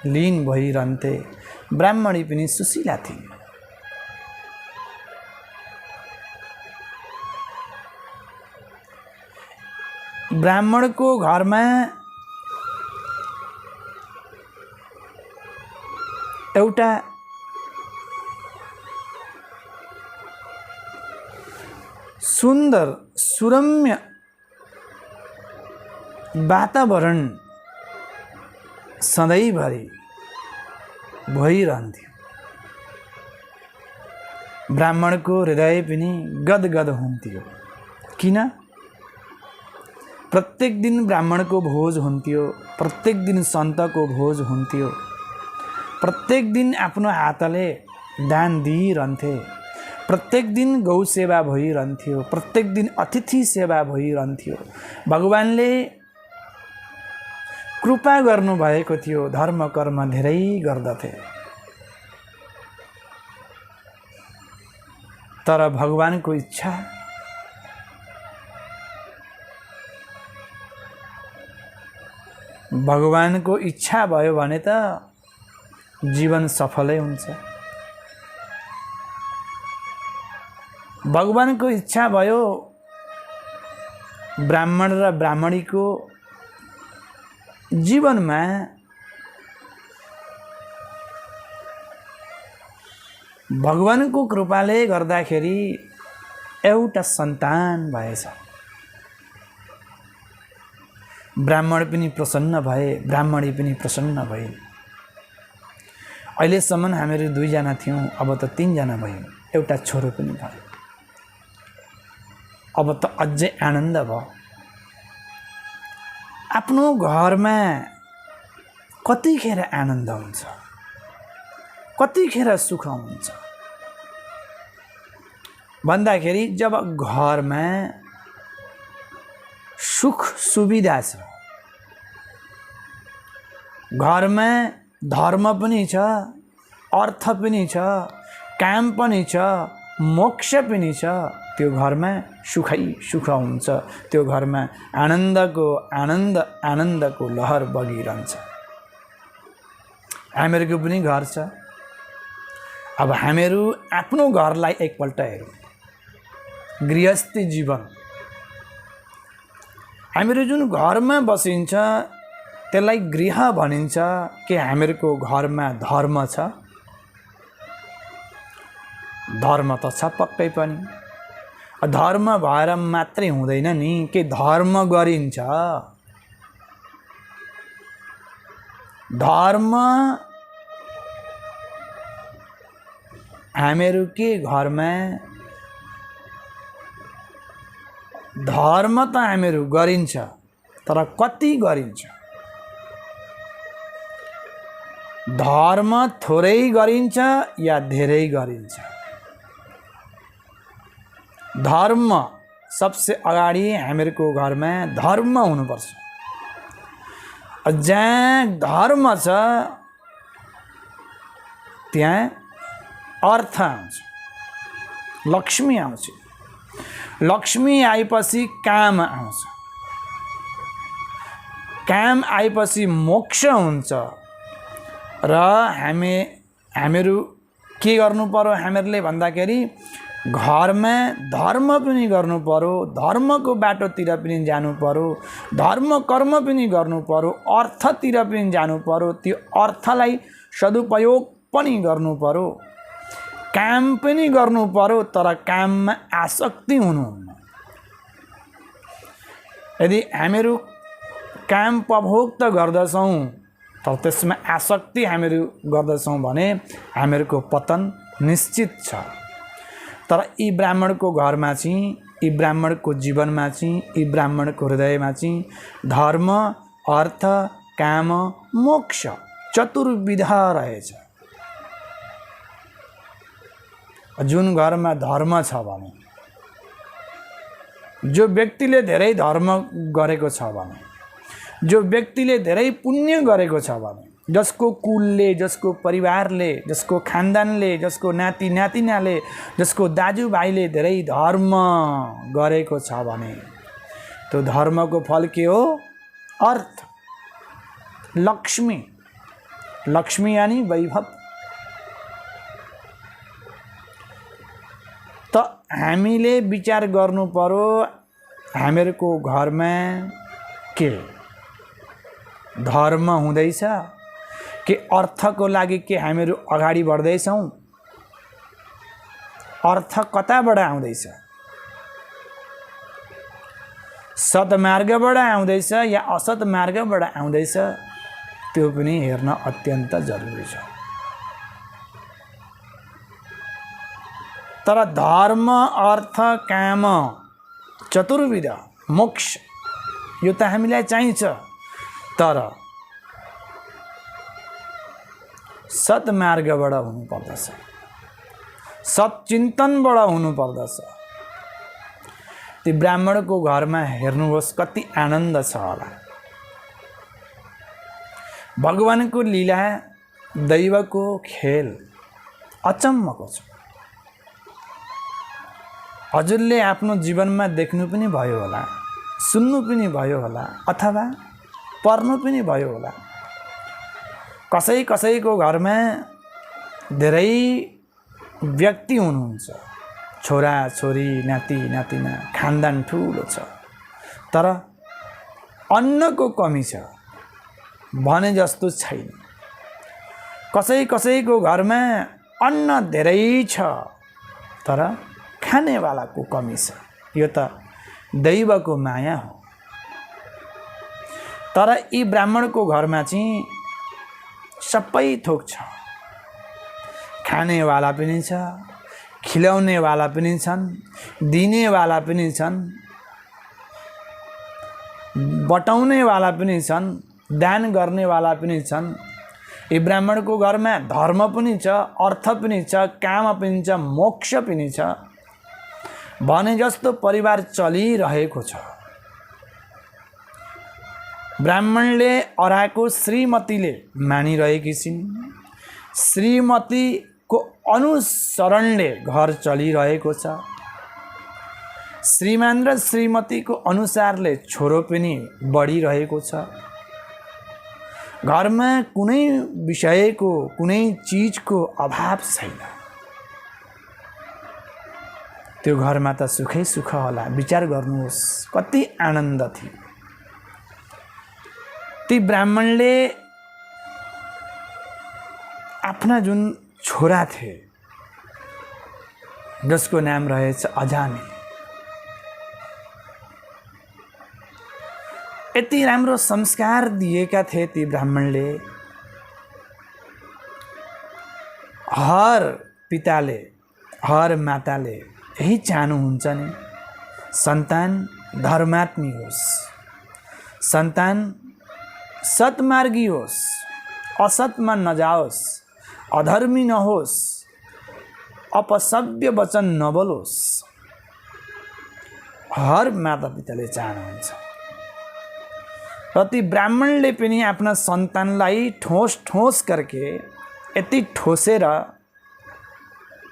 लीन भइरहन्थे। ब्राह्मणी पनि सुशीला थिए। ब्राह्मणको घरमा एउटा सुन्दर सुरम्य वातावरण सधैँभरि भइरहन्थ्यो। ब्राह्मणको हृदय पनि गदगद हुन्थ्यो। किन? प्रत्येक दिन ब्राह्मणको भोज हुन्थ्यो, प्रत्येक दिन सन्तको भोज हुन्थ्यो, प्रत्येक दिन आफ्नो हातले दान दिइरहन्थे, प्रत्येक दिन गौ सेवा भइरहन्थ्यो, प्रत्येक दिन अतिथि सेवा भइरहन्थ्यो। भगवानले कृपा गर्नुभएको थियो, धर्म कर्म धेरै गर्दथे। तर भगवानको इच्छा भयो भने त जीवन सफलै हुन्छ। भगवानको इच्छा भयो ब्राह्मण र ब्राह्मणीको जीवनमा भगवानको कृपाले गर्दाखेरि एउटा सन्तान भएछ। ब्राह्मण पनि प्रसन्न भए, ब्राह्मणी पनि प्रसन्न भए। अहिलेसम्म हामीहरू 2 जना थियौँ, अब त 3 जना भयौँ, एउटा छोरो पनि भयो। अब त अझै आनन्द भयो। आफ्नो घरमा कतिखेर आनन्द हुन्छ, कतिखेर सुख हुन्छ भन्दाखेरि जब घरमा सुख सुविधा छ, घरमा धर्म पनि छ, अर्थ पनि छ, काम पनि छ, मोक्ष पनि छ, त्यो घरमा सुखै सुख हुन्छ। त्यो घरमा आनन्दको लहर बगिरहन्छ। हामीहरूको पनि घर छ। अब हामीहरू आफ्नो घरलाई एकपल्ट हेरौँ। गृहस्थी जीवन, हामीहरू जुन घरमा बसिन्छ त्यसलाई गृह भनिन्छ। के हामीहरूको घरमा धर्म छ? धर्म त छ पक्कै पनि। धर्म भएर मात्रै हुँदैन नि, के धर्म गरिन्छ। धर्म हामीहरू के घरमा धर्म त हामीहरू गरिन्छ, तर कति गरिन्छ? धर्म थोरै गरिन्छ या धेरै गरिन्छ? धर्म सबसे अगाडि हामीहरूको घरमा धर्म हुनुपर्छ। जहाँ धर्म छ त्यहाँ अर्थ आउँछ, लक्ष्मी आउँछ। लक्ष्मी आएपछि काम आउँछ, काम आएपछि मोक्ष हुन्छ। र हामीहरू के गर्नु पर्यो हामीहरूले भन्दाखेरि घरमा धर्म पनि गर्नु पर्यो, धर्मको बाटोतिर पनि जानु पर्यो, धर्म कर्म पनि गर्नु पर्यो, अर्थतिर पनि जानु पर्यो, त्यो अर्थलाई सदुपयोग पनि गर्नु पर्यो, काम पनि गर्नु पर्यो, तर काममा आसक्ति हुनुहुन्न। यदि हामीहरू काम उपभोग त गर्दछौँ तर त्यसमा आसक्ति हामीहरू गर्दछौँ भने हामीहरूको पतन निश्चित छ। तर यी ब्राह्मणको घरमा चाहिँ, यी ब्राह्मणको जीवनमा चाहिँ, यी ब्राह्मणको हृदयमा चाहिँ धर्म, अर्थ, काम, मोक्ष चतुर्विधा रहेछ। जुन घरमा धर्म छ भने, जो व्यक्तिले धेरै धर्म गरेको छ भने, जो व्यक्तिले धेरै पुण्य गरेको छ भने, जसको कुलले, जसको परिवारले, जसको खानदानले, जसको नाति नातिनाले, जसको दाजुभाइले धेरै धर्म गरेको छ भने त्यो धर्मको फल के हो? अर्थ, लक्ष्मी। लक्ष्मी यानी वैभव। त हामीले विचार गर्नु पर्यो हामीहरूको घरमा के धर्म हुँदैछ के अर्थको लागि के हामीहरू अगाडि बढ्दैछौँ? अर्थ कताबाट आउँदैछ? सद्मार्गबाट आउँदैछ या असत मार्गबाट आउँदैछ? त्यो पनि हेर्न अत्यन्त जरुरी छ। तर धर्म अर्थ काम चतुर्विध मोक्ष यो त हामीलाई चाहिन्छ, तर सद्मार्गबाट हुनुपर्दछ, सच्चिन्तनबाट हुनुपर्दछ। ती ब्राह्मणको घरमा हेर्नुहोस् कति आनन्द छ होला। भगवानको लीला, दैवको खेल अचम्मको छ। हजुरले आफ्नो जीवनमा देख्नु पनि भयो होला, सुन्नु पनि भयो होला, अथवा पढ्नु पनि भयो होला। कसैको घरमा धेरै व्यक्ति हुनुहुन्छ, छोरा छोरी नाति नातिना, खानदान ठुलो छ, तर अन्नको कमी छ भने जस्तो छैन। कसैको घरमा अन्न धेरै छ, तर खानेवालाको कमी छ। यो त दैवको माया हो। तर यी ब्राह्मणको घरमा चाहिँ सबै थोक छ। खानेवाला पनि छ, खिलाउनेवाला पनि छन्, दिनेवाला पनि छन्, बटाउनेवाला पनि छन्, दान गर्नेवाला पनि छन्। यी ब्राह्मणको घरमा धर्म पनि छ, अर्थ पनि छ, काम पनि छ, मोक्ष पनि छ भने जस्तो परिवार चलिरहेको छ। ब्राह्मणले अराको श्रीमतीले मानिरहेकी छिन्। श्रीमतीको अनुसरणले घर चलिरहेको छ। श्रीमान र श्रीमतीको अनुसारले छोरो पनि बढिरहेको छ। घरमा कुनै विषयको, कुनै चीजको अभाव छैन। त्यो घरमा त सुखै सुख होला। विचार गर्नुहोस् कति आनन्द थियो। ती ब्राह्मणले आफ्ना जुन छोरा थिए जसको नाम रहेछ अजामिल, यति राम्रो संस्कार दिएका थिए ती ब्राह्मणले। हर पिताले, हर माताले यही चाहनुहुन्छ नि, सन्तान धर्मात्मी होस्, सन्तान सत्मार्गी होस्, असतमा नजाओस्, अधर्मी नहोस्, अपसभ्य वचन नबोलोस्। हर मातापिताले चाहनुहुन्छ। र ती ब्राह्मणले पनि आफ्ना सन्तानलाई ठोस ठोस करके यति ठोसेर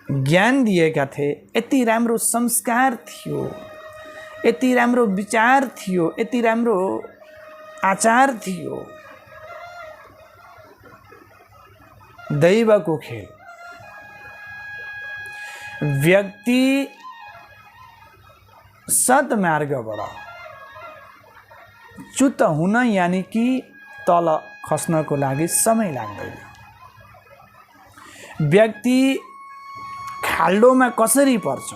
ज्ञान दिएका थिए। यति राम्रो संस्कार थियो, यति राम्रो विचार थियो, यति राम्रो आचार थियो। दैवको खेल। व्यक्ति सद्मार्गबाट च्युत हुन यानी कि तल खस्नको लागि समय लाग्दैन। व्यक्ति खाल्डोमा कसरी पर्छ,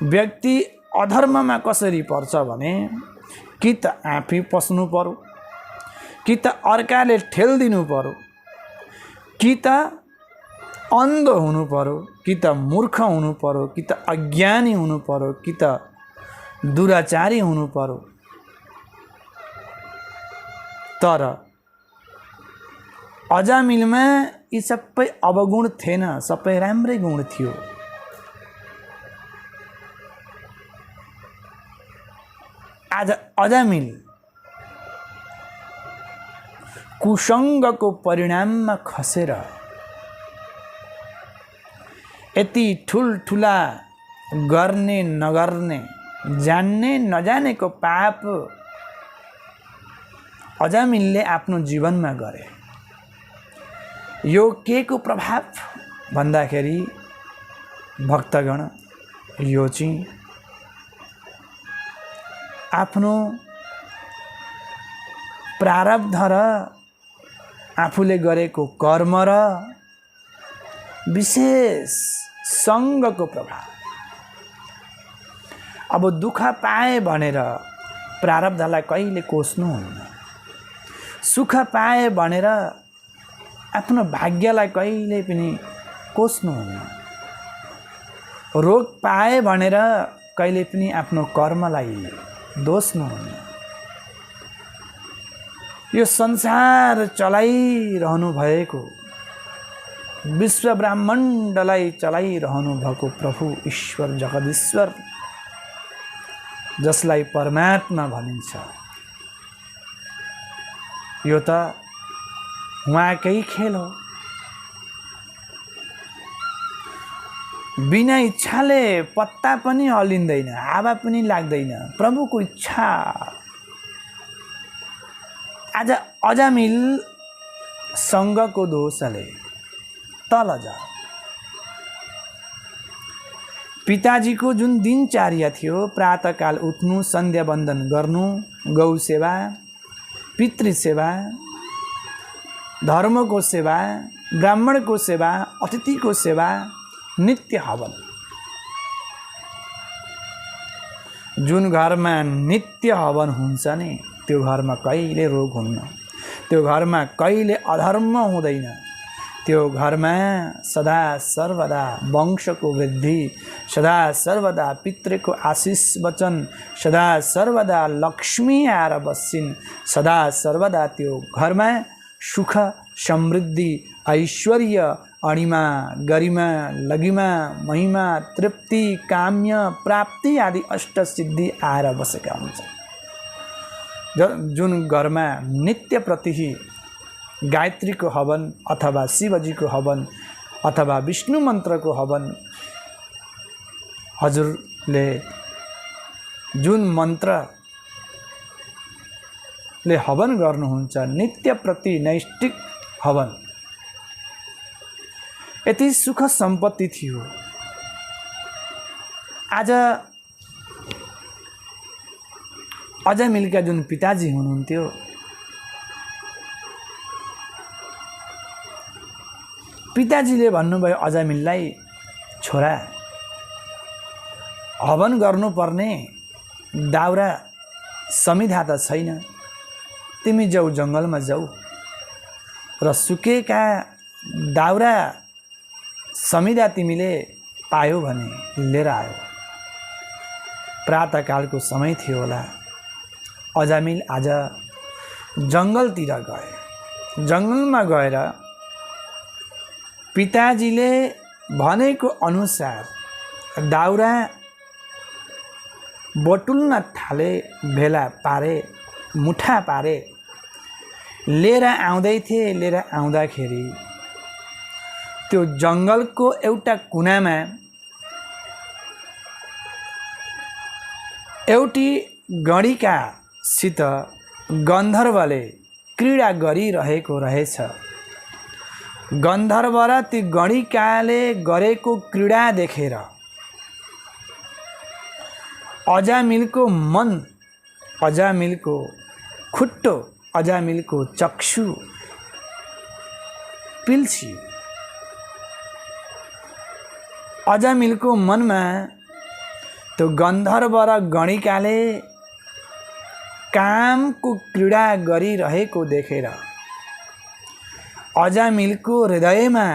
व्यक्ति अधर्ममा कसरी पर्छ भने कि त आफै पस्नु पर्यो, कि त अर्काले ठेल्दिनु पर्यो, कि त अन्ध हुनु पर्यो, कि त मूर्ख हुनु पर्यो, कि त अज्ञानी हुनु पर्यो, कि त दुराचारी हुनु पर्यो। तर अजामिलमा यी सबै अवगुण थिएन, सबै राम्रै गुण थियो। आज अजामिल कुसङ्गको परिणाममा खसेर यति ठुल्ठुला गर्ने नगर्ने, जान्ने नजानेको पाप अजामिलले आफ्नो जीवनमा गरे। यो के को प्रभाव भन्दाखेरि भक्तगण, यो चाहिँ आफ्नो प्रारब्ध र आफूले गरेको कर्म र विशेष सङ्गको प्रभाव। अब दुःख पाए भनेर प्रारब्धलाई कहिले कोस्नुहुन्न, सुख पाए भनेर आफ्नो भाग्यलाई कहिले पनि कोस्नुहुन्न, रोग पाए भनेर कहिले पनि आफ्नो कर्मलाई दोस्नुहुन्न। यो संसार चलाइरहनु भएको, विश्व ब्रह्माण्डलाई चलाइरहनु भएको प्रभु ईश्वर जगदीश्वर, जसलाई परमात्मा भनिन्छ, यो त उहाँकै खेल हो। बिना इच्छाले पत्ता पनि हल्लिँदैन, हावा पनि लाग्दैन, प्रभुको इच्छा। आज अजामिल सङ्गको दोषले तल जा। पिताजीको जुन दिनचर्या थियो, प्रातःकाल उठ्नु, सन्ध्या वन्दन गर्नु, गौ सेवा, पितृ सेवा, धर्मको सेवा, ब्राह्मणको सेवा, अतिथिको सेवा, नित्य हवन। जुन घरमा नित्य हवन हुन्छ नि, त्यो घरमा कहिले रोग हुन्न, त्यो घरमा कहिले अधर्म हुँदैन, त्यो घरमा सदा सर्वदा वंशको वृद्धि, सदा सर्वदा पितृको आशिष वचन, सदा सर्वदा लक्ष्मी आएर बस्छिन्, सदा सर्वदा त्यो घरमा सुख, समृद्धि, ऐश्वर्य, अणिमा, गरिमा, लगिमा, महिमा, तृप्ति, काम्य, प्राप्ति आदि अष्टसिद्धि आएर बसेका हुन्छन्। जुन घरमा नित्य प्रति गायत्रीको हवन अथवा शिवजीको हवन अथवा विष्णु मन्त्रको हवन, हजुरले जुन मन्त्रले हवन गर्नुहुन्छ, नित्य प्रति नैष्ठिक हवन, यति सुख सम्पत्ति थियो। आज अजामिलका जुन पिताजी हुनुहुन्थ्यो, पिताजीले भन्नुभयो अजामिललाई, छोरा हवन गर्नुपर्ने दाउरा समिधा त छैन, तिमी जाऊ जङ्गलमा जाऊ र सुकेका दाउरा समिधा तिमीले पायो भने लिएर आयो। प्रातःकालको समय थियो होला। अजामिल आज जङ्गलतिर गए। जङ्गलमा गएर पिताजीले भनेको अनुसार दाउरा बटुल्न थाले, भेला पारे, मुठा पारे, लिएर आउँदै थिए। लिएर आउँदाखेरि त्यो जङ्गलको एउटा कुनामा एउटी गणिकासित गन्धर्वले क्रीडा गरिरहेको रहेछ। गन्धर्व र ती गणिकाले गरेको क्रीडा देखेर अजामिलको मन, अजामिलको खुट्टो, अजामिलको चक्षु पिल्छियो। अजामिलको मनमा त्यो गन्धर्व र गणिकाले कामको क्रीडा गरिरहेको देखेर अजामिलको हृदयमा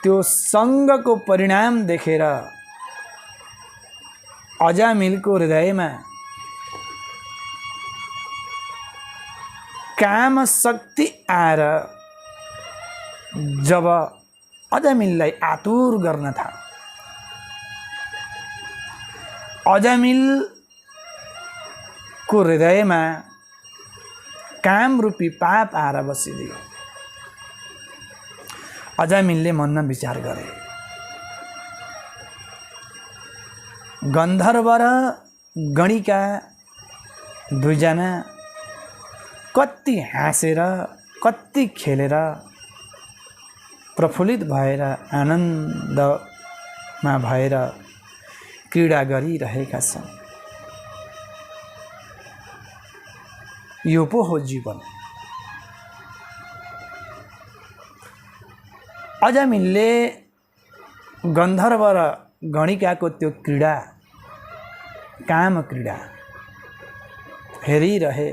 त्यो सङ्गको परिणाम देखेर अजामिलको हृदयमा काम शक्ति आएर जब अजामिललाई आतुर गर्न थाल्यो, अजामिलको हृदयमा काम रूपी पाप आएर बसिदियो। अजामिलले मनमा विचार गरे, गन्धर्व र गणिका दुईजना कति हाँसेर, कति खेलेर, प्रफुल्लित भएर, आनन्दमा भएर क्रीडा गरिरहेका छन्। यो पो हो जीवन। अजामिलले गन्धर्व र गणिकाको त्यो क्रीडा, काम क्रीडा हेरिरहे।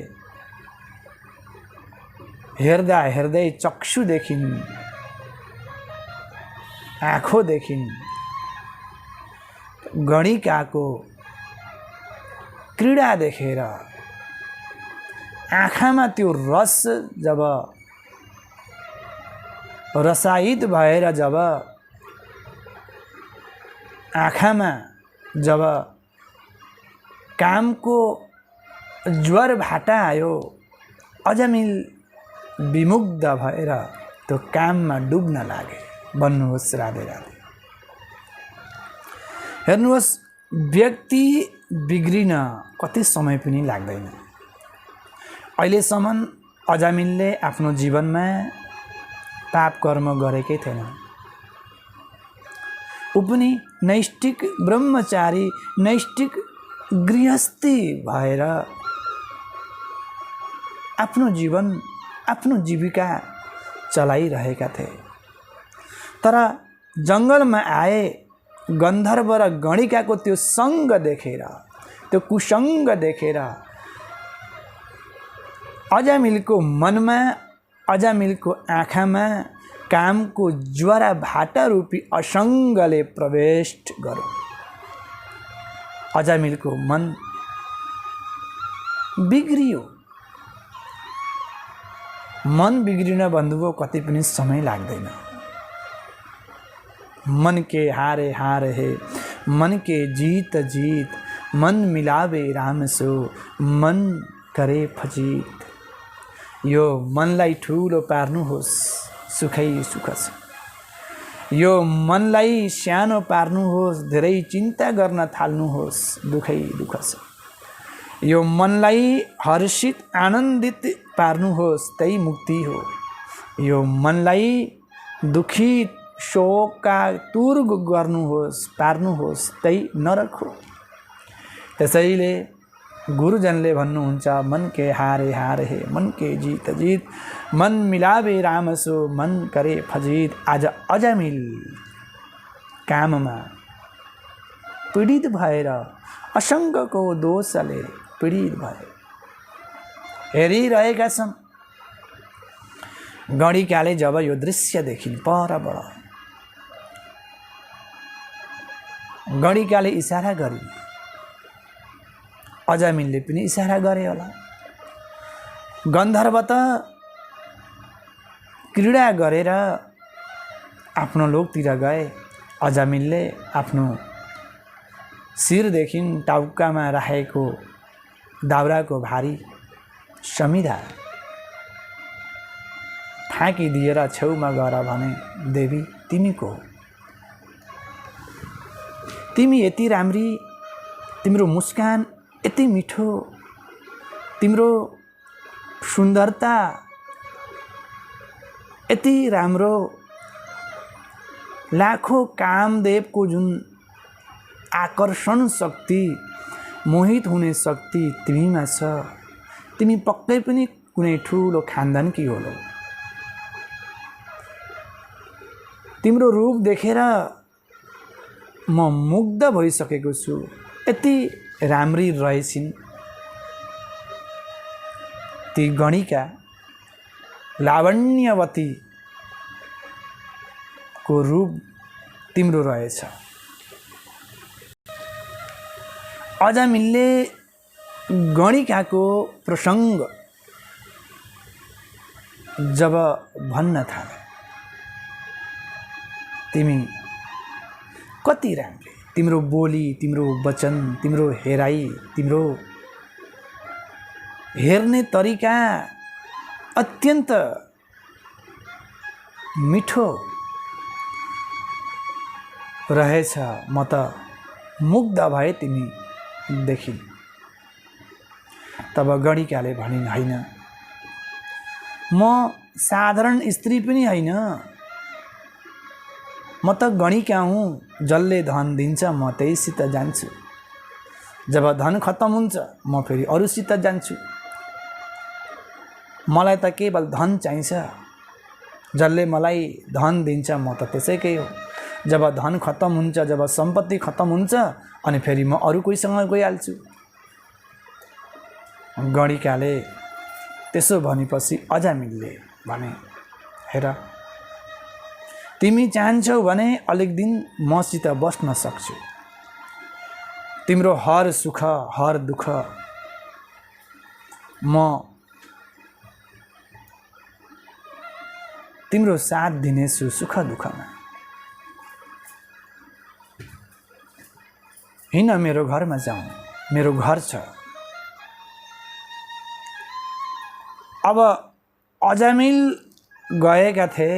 हेर्दा हेर्दै चक्षुदेखि, आँखोदेखि गणिकाको क्रीडा देखेर आँखामा त्यो रस जब रसायित भएर जब आँखामा जब कामको ज्वर भाटा आयो, अजामिल विमुग्ध भएर त्यो काममा डुब्न लागे। भन्नुहोस् राधे राधे। हेर्नुहोस्, व्यक्ति बिग्रिन कति समय पनि लाग्दैन। अहिलेसम्म अजामिलले आफ्नो जीवनमा पाप कर्म गरेकै थिएन। ऊ पनि नैष्ठिक ब्रह्मचारी, नैष्ठिक गृहस्थी भएर आफ्नो जीवन, आफ्नो जीविका चलाइरहेका थिए। तर जङ्गलमा आए, गन्धर्व र गणिकाको त्यो सङ्ग देखेर, त्यो कुसङ्ग देखेर अजामिलको मनमा, अजामिलको आँखामा कामको ज्वरा भाटा रूपी असङ्गले प्रवेश गर्यो। अजामिलको मन बिग्रियो। मन बिग्रिन बन्धुको कति पनि समय लाग्दैन। मन के हारे हार है, मन के जीत जीत, मन मिलावे राम सो, मन करे फजीत। यो मनलाई ठुलो पार्नुहोस्, सुखै सुख छ। यो मनलाई सानो पार्नुहोस्, धेरै चिन्ता गर्न थाल्नुहोस्, दुखै दुख छ। यो मनलाई हर्षित आनन्दित पार्नुहोस्, त्यही मुक्ति हो। यो मनलाई दुखित शोकातुर गर्नुहोस्, पार्नुहोस्, त्यही नरक हो। त्यसैले गुरुजनले भन्नुहुन्छ, मन के हारे हार है, मन के जीत जीत, मन मिलावे राम सो, मन करे फजीत। आज अजामिल काममा पीडित भएर, असङ्गको दोषले पीडित भए हेरिरहेका छन्। गणिकाले जब यो दृश्य देखिन् परबाट, गणिकाले इसारा गरिन्, अजामिलले पनि इसारा गरे होला। गन्धर्व त क्रीडा गरेर आफ्नो लोकतिर गए। अजामिलले आफ्नो शिरदेखि टाउकामा राखेको दाउराको भारी समिधा फ्याँकिदिएर छेउमा गएर भने, देवी तिमीको हो। तिमी यति राम्री, तिम्रो मुस्कान यति मिठो, तिम्रो सुन्दरता यति राम्रो, लाखों कामदेवको जुन आकर्षण शक्ति, मोहित हुने शक्ति तिमीमा छ। तिमी पक्कै पनि कुनै ठुलो खानदानकी होलो। तिम्रो रूप देखेर म मुग्ध भइसकेको छु। यति राम्री रहेछिन् ती गणिका, लावण्यवती को रूप तिम्रो रहेछ। अजामिलले गणिकाको प्रसङ्ग जब भन्न थाले, तिमी कति राम्री, तिम्रो बोली, तिम्रो वचन, तिम्रो हेराई, तिम्रो हेर्ने तरिका अत्यन्त मिठो रहेछ। म त मुग्ध भए तिमी देखिन्। तब गणिकाले भनिन्, होइन, म साधारण स्त्री पनि होइन, म त गणिका हुँ। जसले धन दिन्छ म त्यहीसित जान्छु। जब धन खत्तम हुन्छ म फेरि अरूसित जान्छु। मलाई त केवल धन चाहिन्छ, जसले मलाई धन दिन्छ म त त्यसैकै हो। जब धन खत्तम हुन्छ, जब सम्पत्ति खत्तम हुन्छ, अनि फेरि म अरू कोहीसँग गइहाल्छु। गणिकाले त्यसो भनेपछि अजामिलले भने, हेर तिमी चाहन्छौ भने अलिक दिन मसित बस्न सक्छु, तिम्रो हर सुख हर दुःख म तिम्रो साथ दिनेछु सुख दुःखमा। हिँड मेरो घरमा जाउँ, मेरो घर छ। अब अजामिल गएका थिए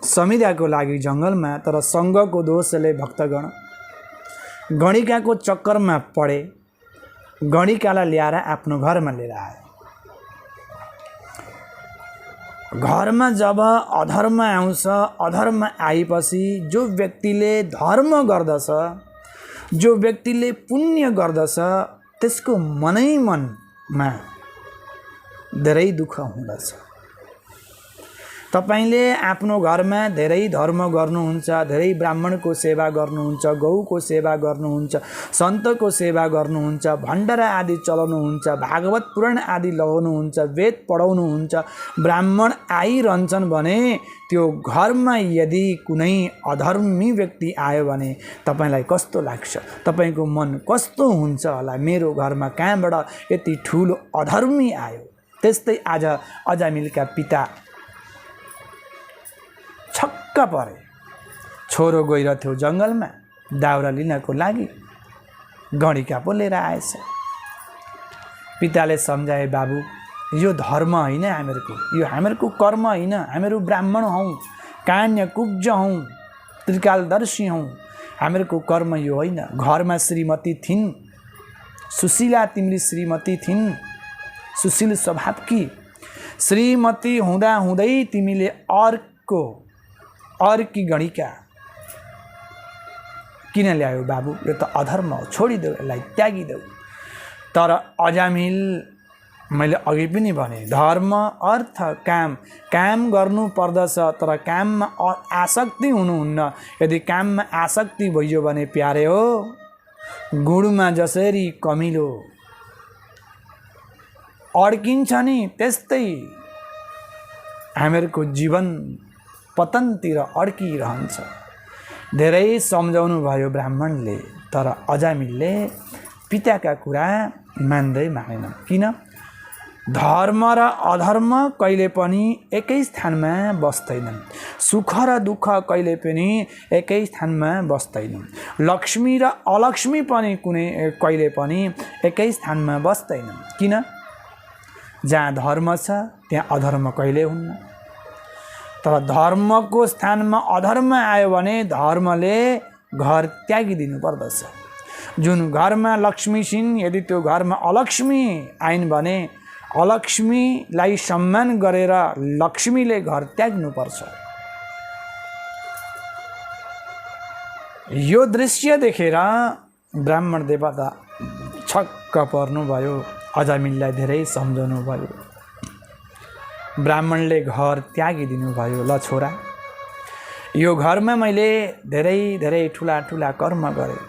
समिधाको लागि जङ्गलमा, तर सङ्गको दोषले भक्तगण गणिकाको चक्करमा पढे, गणिकालाई ल्याएर आफ्नो घरमा लिएर आए। घरमा जब अधर्म आउँछ, अधर्म आएपछि जो व्यक्तिले धर्म गर्दछ, जो व्यक्तिले पुण्य गर्दछ, त्यसको मनै मनमा धेरै दुःख हुँदछ। तपाईले आफ्नो घरमा धेरै धर्म गर्नुहुन्छ, धेरै ब्राह्मणको सेवा गर्नुहुन्छ, गौको सेवा गर्नुहुन्छ, सन्तको सेवा गर्नुहुन्छ, भण्डारा आदि चलाउनुहुन्छ, भागवत पुराण आदि लगाउनुहुन्छ, वेद पढाउनुहुन्छ, ब्राह्मण आइरहन्छन् भने त्यो घरमा यदि कुनै अधर्मी व्यक्ति आयो भने तपाईलाई कस्तो लाग्छ? तपाईको मन कस्तो हुन्छ होला? मेरो घरमा कहाँबाट यति ठुलो अधर्मी आयो? त्यस्तै आज अजामिलका पिता छक्क परे। छोरो गइरहेथ्यो जङ्गलमा दाउरा लिनको लागि, गणिका पो लिएर आएछ। पिताले सम्झाए, बाबु यो धर्म होइन हामीहरूको, यो हामीहरूको कर्म होइन, हामीहरू ब्राह्मण हौँ, कान्य कुब्ज हौँ, त्रिकालदर्शी हौँ, हामीहरूको कर्म यो होइन। घरमा श्रीमती थिइन्, सुशीला तिम्री श्रीमती थिइन्, सुशील स्वभावकी श्रीमती हुँदा हुँदै तिमीले अर्की गणिका किन ल्यायो बाबु? यो त अधर्म हो, छोडिदेऊ, यसलाई त्यागिदेऊ। तर अजामिल, मैले अघि पनि भने, धर्म अर्थ काम गर्नु पर्दछ, तर काममा आसक्ति हुनुहुन्न। यदि काममा आसक्ति भइयो भने प्यारे हो, गुडमा जसरी कमिलो अड्किन्छ नि, त्यस्तै हामीहरूको जीवन पतनतिर अड्किरहन्छ। धेरै सम्झाउनु भयो ब्राह्मणले, तर अजामिलले पिताका कुरा मान्दै मानेन। किन? धर्म र अधर्म कहिले पनि एकै स्थानमा बस्दैनन्, सुख र दुःख कहिले पनि एकै स्थानमा बस्दैनन्, लक्ष्मी र अलक्ष्मी पनि कहिले पनि एकै स्थानमा बस्दैनन्। किन? जहाँ धर्म छ त्यहाँ अधर्म कहिले हुन्न, तर धर्मको स्थानमा अधर्म आयो भने धर्मले घर त्यागिदिनु पर्दछ। जुन घरमा लक्ष्मी छिन्, यदि त्यो घरमा अलक्ष्मी आइन् भने अलक्ष्मीलाई सम्मान गरेर लक्ष्मीले घर त्याग्नुपर्छ। यो दृश्य देखेर ब्राह्मण देवता छक्क पर्नुभयो, अजामिललाई धेरै सम्झाउनु भयो। ब्राह्मणले घर त्यागिदिनु भयो। ल छोरा, यो घरमा मैले धेरै धेरै ठुला ठुला कर्म गरेँ,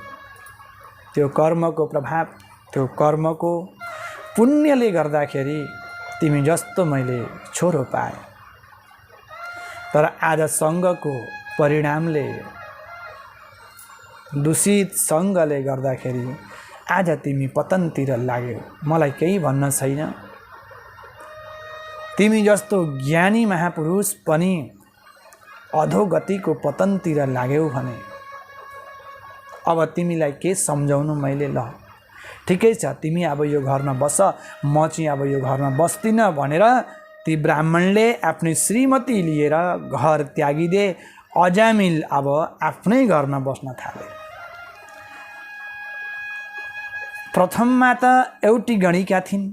त्यो कर्मको प्रभाव, त्यो कर्मको पुण्यले गर्दाखेरि तिमी जस्तो मैले छोरो पाएँ। तर आज सङ्गको परिणामले, दूषित सङ्गले गर्दाखेरि आज तिमी पतनतिर लाग्यौ। मलाई केही भन्न छैन। तिमी जस्तो ज्ञानी महापुरुष पनि अधोगतिको पतनतिर लाग्यौ भने अब तिमीलाई के सम्झाउनु मैले? ल ठिकै छ, तिमी अब यो घरमा बस, म चाहिँ अब यो घरमा बस्दिनँ भनेर ती ब्राह्मणले आफ्नै श्रीमती लिएर घर त्यागिदे। अजामिल अब आफ्नै घरमा बस्न थाले। प्रथममा त एउटी गणिका थिइन्,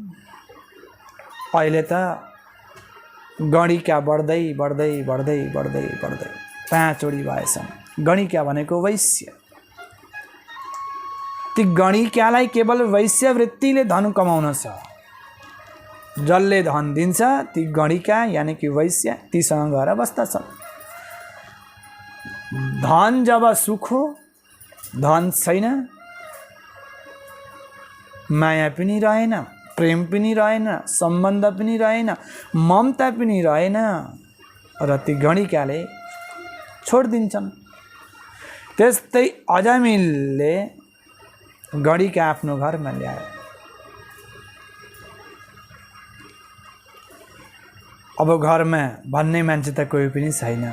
अहिले त गणिका बढ्दै बढ्दै बढ्दै बढ्दै बढ्दै 5 वटी भएछन्। गणिका भनेको वैश्य। ती गणिक्यालाई केवल वैश्यवृत्तिले धन कमाउन छ। जसले धन दिन्छ ती गणिका यानि कि वैश्य तीसँग गएर बस्दछन्। धन जब सुख हो, धन छैन, माया पनि रहेन, प्रेम पनि रहेन, सम्बन्ध पनि रहेन, ममता पनि रहेन र ती गणिकाले छोडिदिन्छन्। त्यस्तै अजामिलले गणिका आफ्नो घरमा ल्यायो। अब घरमा भन्ने मान्छे त कोही पनि छैन।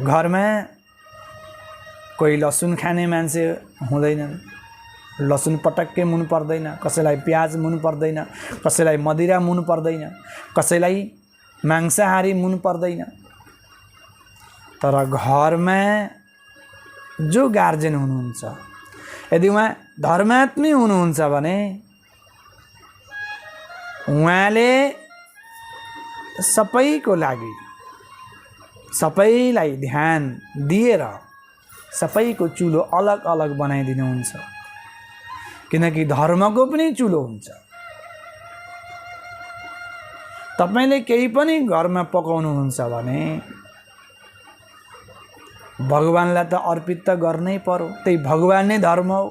घरमा कोही लसुन खाने मान्छे हुँदैनन्, लसुन पटक्कै मुन पर्दैन, कसैलाई प्याज मुन पर्दैन, कसैलाई मदिरा मुन पर्दैन, कसैलाई मांसाहारी मुन पर्दैन। तर घरमा जो गार्जेन हुनुहुन्छ, यदि उहाँ धर्मात्मी हुनुहुन्छ भने उहाँले सबैको लागि सबैलाई ध्यान दिएर सबैको चुलो अलग अलग बनाइदिनुहुन्छ, किनकि धर्मको पनि चुलो हुन्छ। तपाईले केही पनि घरमा पकाउनुहुन्छ भने भगवानलाई त अर्पित त गर्नै पर्यो। त्यही भगवान नै धर्म हो।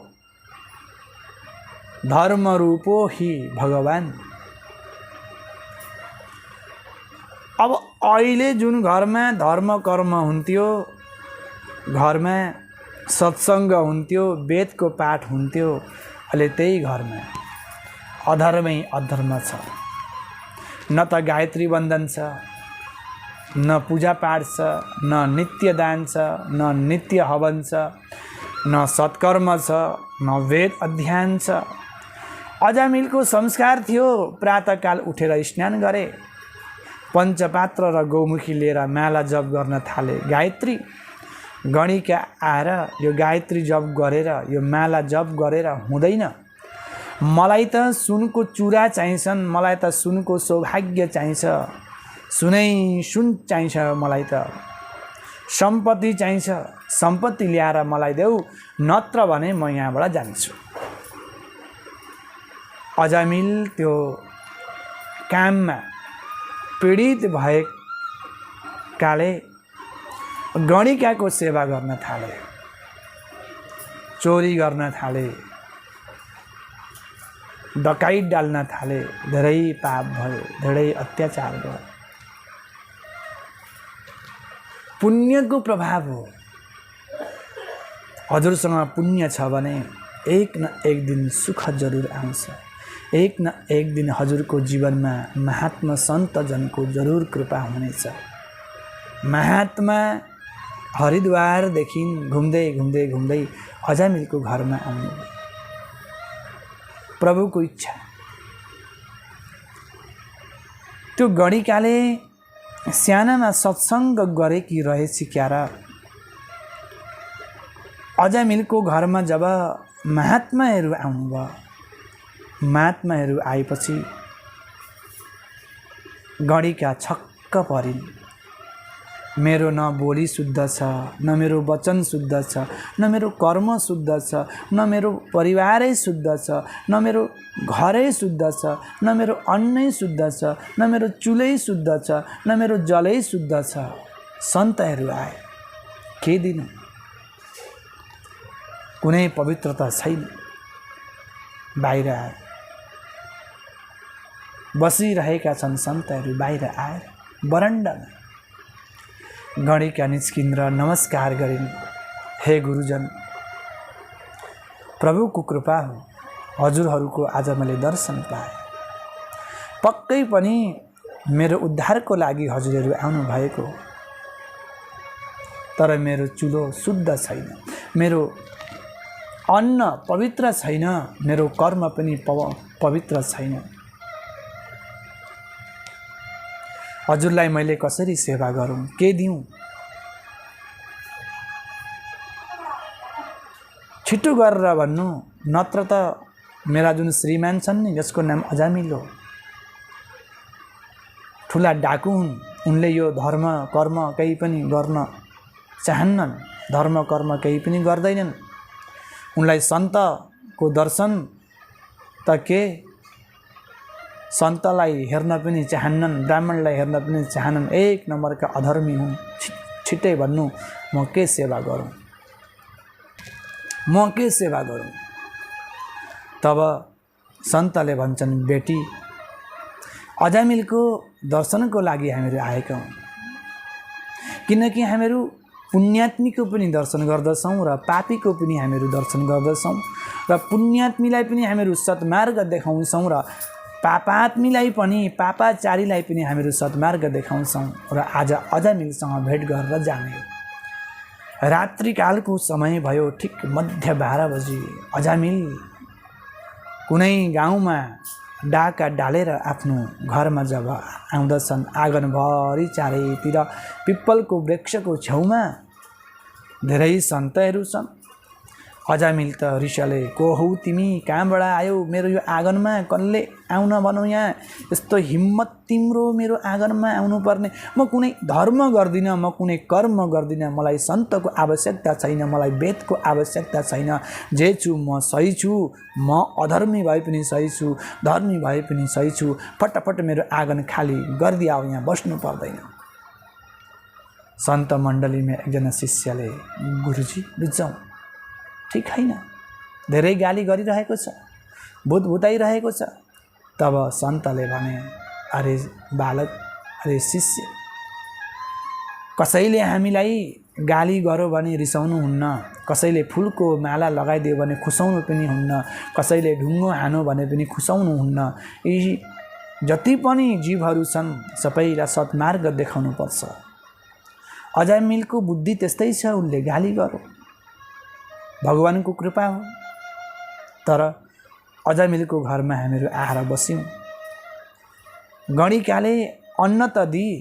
धर्म रूपो हि भगवान। अब अहिले जुन घरमा धर्म कर्म हुन्थ्यो, घरमा सत्सङ्ग हुन्थ्यो, वेदको पाठ हुन्थ्यो, अहिले त्यही घरमा अधर्मै अधर्म छ। न त गायत्री वन्दन छ, न पूजा पाठ छ, न नित्य दान छ, न नित्य हवन छ, न सत्कर्म छ, न वेद अध्ययन छ। अजामिलको संस्कार थियो प्रातःकाल उठेर स्नान गरे, पञ्चपात्र र गौमुखी लिएर माला जप गर्न थाले। गायत्री गणिका आएर यो गायत्री जप गरेर यो माला जप गरेर हुँदैन, मलाई त सुनको चुरा चाहिन्छन्, मलाई त सुनको सौभाग्य चाहिन्छ, सुनै सुन चाहिन्छ, मलाई त सम्पत्ति चाहिन्छ, सम्पत्ति ल्याएर मलाई देऊ, नत्र भने म यहाँबाट जान्छु। अजामिल त्यो काममा पीडित भएकाले गणिकाको सेवा गर्न थाले, चोरी गर्न थाले, डकाइत डाल्न थाले, धेरै पाप भयो, धेरै अत्याचार भयो। पुण्यको प्रभाव हो। हजुरसँग पुण्य छ भने एक न एक दिन सुख जरुर आउँछ। एक न एक दिन हजुरको जीवनमा महात्मा सन्तजनको जरुर कृपा हुनेछ। महात्मा हरिद्वारदेखि घुम्दै घुम्दै घुम्दै अजामिलको घरमा आउनु, प्रभुको इच्छा। त्यो गणिकाले सानामा सत्सङ्ग गरेकी रहेछ क्या र। अजामिलको घरमा जब महात्माहरू आउनुभयो, महात्माहरू आएपछि गणिका छक्क परिन्। मेरो न बोली शुद्ध छ, न मेरो वचन शुद्ध छ, न मेरो कर्म शुद्ध छ, न मेरो परिवारै शुद्ध छ, न मेरो घरै शुद्ध छ, न मेरो अन्नै शुद्ध छ, न मेरो चुलै शुद्ध छ, न मेरो जलै शुद्ध छ। सन्तहरू आए, के दिनु? कुनै पवित्रता छैन। बाहिर आए, बसिरहेका छन् सन्तहरू। बाहिर आएर बरण्डामा गणिका निस्किन् र नमस्कार गरिन्। हे गुरुजन, प्रभुको कृपा हो, हजुरहरूको आज मैले दर्शन पाएँ। पक्कै पनि मेरो उद्धारको लागि हजुरहरू आउनु भएको, तर मेरो चुलो शुद्ध छैन, मेरो अन्न पवित्र छैन, मेरो कर्म पनि पवित्र छैन। हजुरलाई मैले कसरी सेवा गरौँ, के दिउँ? छिटो गरेर भन्नु, नत्र त मेरा जुन श्रीमान छन् नि, जसको नाम अजामिल हो, ठुला डाकु हुन्। उनले यो धर्म कर्म केही पनि गर्न चाहन्नन्। धर्म कर्म केही पनि गर्दैनन्। उनलाई सन्तको दर्शन त के, सन्तलाई हेर्न पनि चाहन्नन्, ब्राह्मणलाई हेर्न पनि चाहन्नन्। एक नम्बरका अधर्मी हुन्। छिट्टै भन्नु म के सेवा गरौँ, म के सेवा गरौँ। तब सन्तले भन्छन् बेटी अजामिलको दर्शनको लागि हामीहरू आएका हौँ, किनकि हामीहरू पुण्यात्मीको पनि दर्शन गर्दछौँ र पापीको पनि हामीहरू दर्शन गर्दछौँ र पुण्यात्मीलाई पनि हामीहरू सत्मार्ग देखाउँछौँ र पापात्मीलाई पनि पापाचारीलाई पनि हामीहरू सत्मार्ग देखाउँछौँ र आज अजामिलसँग भेट गरेर जाने। रात्रिकालको समय भयो, ठिक मध्य 12 बजी अजामिल कुनै गाउँमा डाका डालेर आफ्नो घरमा जब आउँदछन्, आँगनभरि चारैतिर पिप्पलको वृक्षको छेउमा धेरै सन्तहरू छन्। अजामिल त ऋषले को हौ तिमी, कहाँबाट आयौ, मेरो यो आँगनमा कसले आउन भनौँ, यहाँ यस्तो हिम्मत तिम्रो मेरो आँगनमा आउनुपर्ने। म कुनै धर्म गर्दिनँ, म कुनै कर्म गर्दिनँ, मलाई सन्तको आवश्यकता छैन, मलाई वेदको आवश्यकता छैन। जे छु म सही छु, म अधर्मी भए पनि सही छु, धर्मी भए पनि सही छु। फटाफट मेरो आँगन खाली गरिदिऊ, यहाँ बस्नु पर्दैन। सन्त मण्डलीमा एकजना शिष्यले गुरुजी बुझ्छौँ ठिक होइन, धेरै गाली गरिरहेको छ, भुताइरहेको छ। तब सन्तले भने अरे बालक, अरे शिष्य, कसैले हामीलाई गाली गर्यो भने रिसाउनु हुन्न, कसैले फुलको माला लगाइदियो भने खुसाउनु पनि हुन्न, कसैले ढुङ्गो हानो भने पनि खुसाउनु हुन्न। यी जति पनि जीवहरू छन् सबैलाई सत्मार्ग देखाउनुपर्छ। अजामिलको बुद्धि त्यस्तै छ, उनले गाली गर्यो, भगवानको कृपा हो। तर अजामिलको घरमा हामीहरू आएर बस्यौँ। गणिकाले अन्न त दिई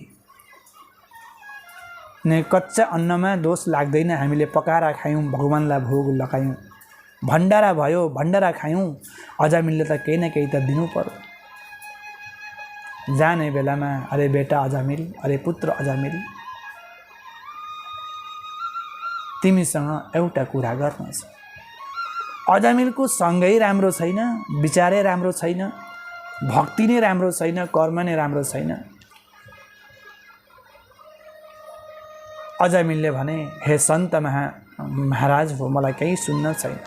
ने कच्चा अन्नमा दोष लाग्दैन, हामीले पकाएर खायौँ, भगवानलाई भोग लगायौँ। भण्डारा भयो, भण्डारा खायौँ, अजामिलले त केही न केही त दिनु पर्यो। जाने बेलामा अरे बेटा अजामिल, अरे पुत्र अजामिल, तिमीसँग एउटा कुरा गर्न छ। अजामिलको सँगै राम्रो छैन, विचारै राम्रो छैन, भक्ति नै राम्रो छैन, कर्म नै राम्रो छैन। अजामिलले भने हे सन्त महाराज हो, मलाई केही सुन्न छैन।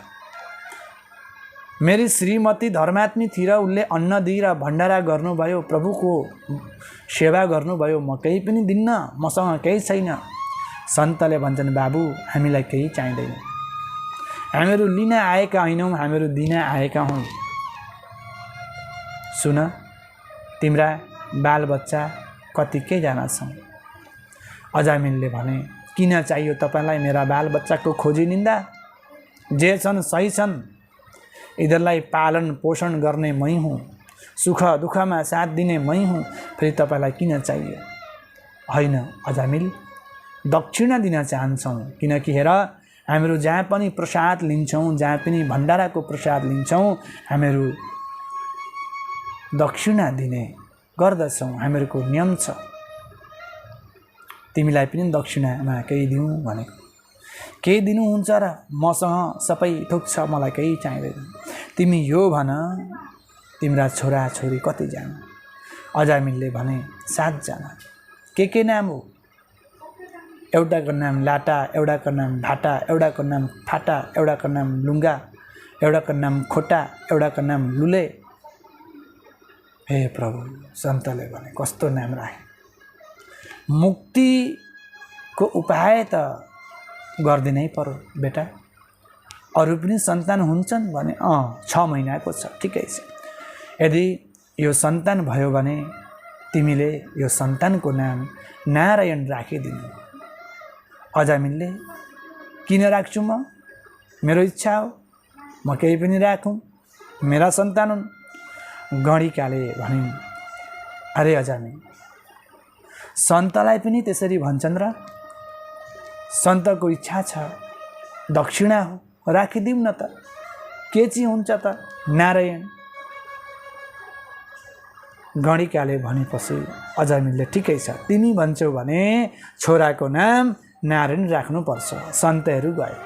मेरी श्रीमती धर्मात्मी थिए र उनले अन्न दिएर भण्डारा गर्नुभयो, प्रभुको सेवा गर्नुभयो, म केही पनि दिन्न, मसँग केही छैन। सन्तले भन्छन् बाबु हामीलाई केही चाहिँदैन, हामीहरू लिन आएका होइनौँ, हामीहरू दिन आएका हौँ। सुन, तिम्रा बालबच्चा कति केजना छन्? अजामिलले भने किन चाहियो तपाईँलाई मेरा बालबच्चाको खोजी निन्दा? जे छन् सही छन्, यिनीहरूलाई पालन पोषण गर्ने मै हुँ, सुख दुःखमा साथ दिने मै हुँ, फेरि तपाईँलाई किन चाहियो? होइन अजामिल, दक्षिणा दिन चाहन्छौँ, किनकि हेर हामीहरू जहाँ पनि प्रसाद लिन्छौँ, जहाँ पनि भण्डाराको प्रसाद लिन्छौँ, हामीहरू दक्षिणा दिने गर्दछौँ, हामीहरूको नियम छ। तिमीलाई पनि दक्षिणामा केही दिउँ भनेको, केही दिनुहुन्छ र? मसँग सबै थोक छ, मलाई केही चाहिँदैन। तिमी यो भन, तिम्रा छोराछोरी कतिजना? अजामिलले भने 7 जना। के नाम हो? एउटाको नाम लाटा, एउटाको नाम भाटा, एउटाको नाम फाटा, एउटाको नाम लुङ्गा, एउटाको नाम खोटा, एउटाको नाम लुले। हे प्रभु, सन्तले भने कस्तो नाम राखे। मुक्तिको उपाय त गरिदिनै पर्यो बेटा। अरू पनि सन्तान हुन्छन् भने 6 महिनाको छ, ठिकै छ। यदि यो सन्तान भयो भने तिमीले यो सन्तानको नाम नारायण राखिदिनु। अजामिलले किन राख्छु म? मेरो इच्छा हो, म केही पनि राखौँ, मेरा सन्तान हुन्। गणिकाले भनिन् अरे अजामिल, सन्तलाई पनि त्यसरी भन्छन् र? सन्तको इच्छा छ, दक्षिणा हो, राखिदिउँ न त, के चाहिँ हुन्छ त? नारायण। गणिकाले भनेपछि अजामिलले ठिकै छ, तिमी भन्छौ भने छोराको नाम नारायण राख्नुपर्छ। सन्तहरू गए,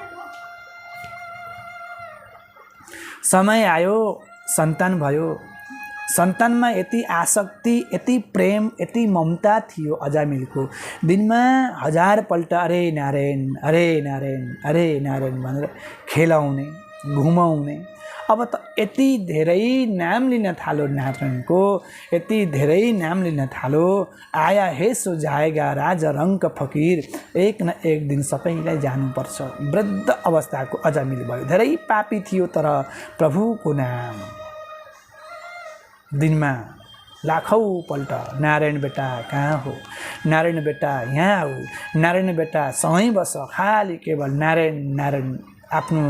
समय आयो, सन्तान भयो। सन्तानमा यति आसक्ति, यति प्रेम, यति ममता थियो अजामिलको। दिनमा 1000 पल्ट अरे नारायण, अरे नारायण, अरे नारायण भनेर खेलाउने, घुमाउने। अब त यति धेरै नाम लिन थालो नारायणको, यति धेरै नाम लिन थालो। आया हे सो जाएगा राजा रङ्क फकीर, एक न एक दिन सबैलाई जानुपर्छ। वृद्ध अवस्थाको अजामिल भयो। धेरै पापी थियो, तर प्रभुको नाम दिनमा लाखौँ पल्ट, नारायण बेटा कहाँ हो, नारायण बेटा यहाँ हो, नारायण बेटा सँगै बस, खाली केवल नारायण नारायण। आफ्नो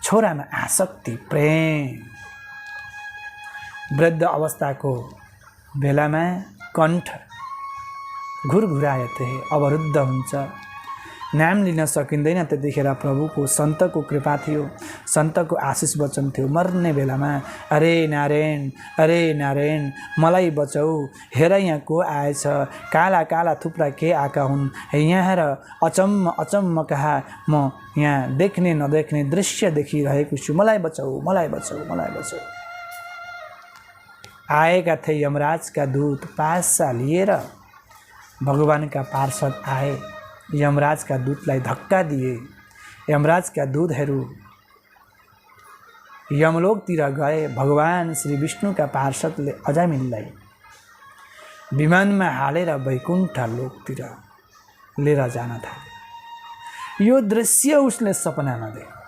छोरामा आसक्ति, प्रेम। वृद्ध अवस्थाको बेलामा कण्ठ घुरघुराए अवरुद्ध हुन्छ, नाम लिन सकिँदैन। त्यतिखेर प्रभुको सन्तको कृपा थियो, सन्तको आशिष वचन थियो। मर्ने बेलामा अरे नारायण, अरे नारायण मलाई बचाऊ, हेर यहाँ को आएछ, काला काला थुप्रा के आएका हुन्, यहाँ हेर अचम्म अचम्म कहाँ म यहाँ देख्ने नदेख्ने दृश्य देखिरहेको छु, मलाई बचाऊ, मलाई बचाऊ, मलाई बचाऊ। आएका थिए यमराजका दूत पासा लिएर। भगवानका पार्षद आए, यमराजका दूतलाई धक्का दिए। यमराजका दूतहरू यमलोकतिर गए। भगवान श्री विष्णुका पार्षदले अजामिललाई विमानमा हालेर वैकुण्ठ लोकतिर लिएर जान थाले। यो दृश्य उसले सपनामा देख्यो।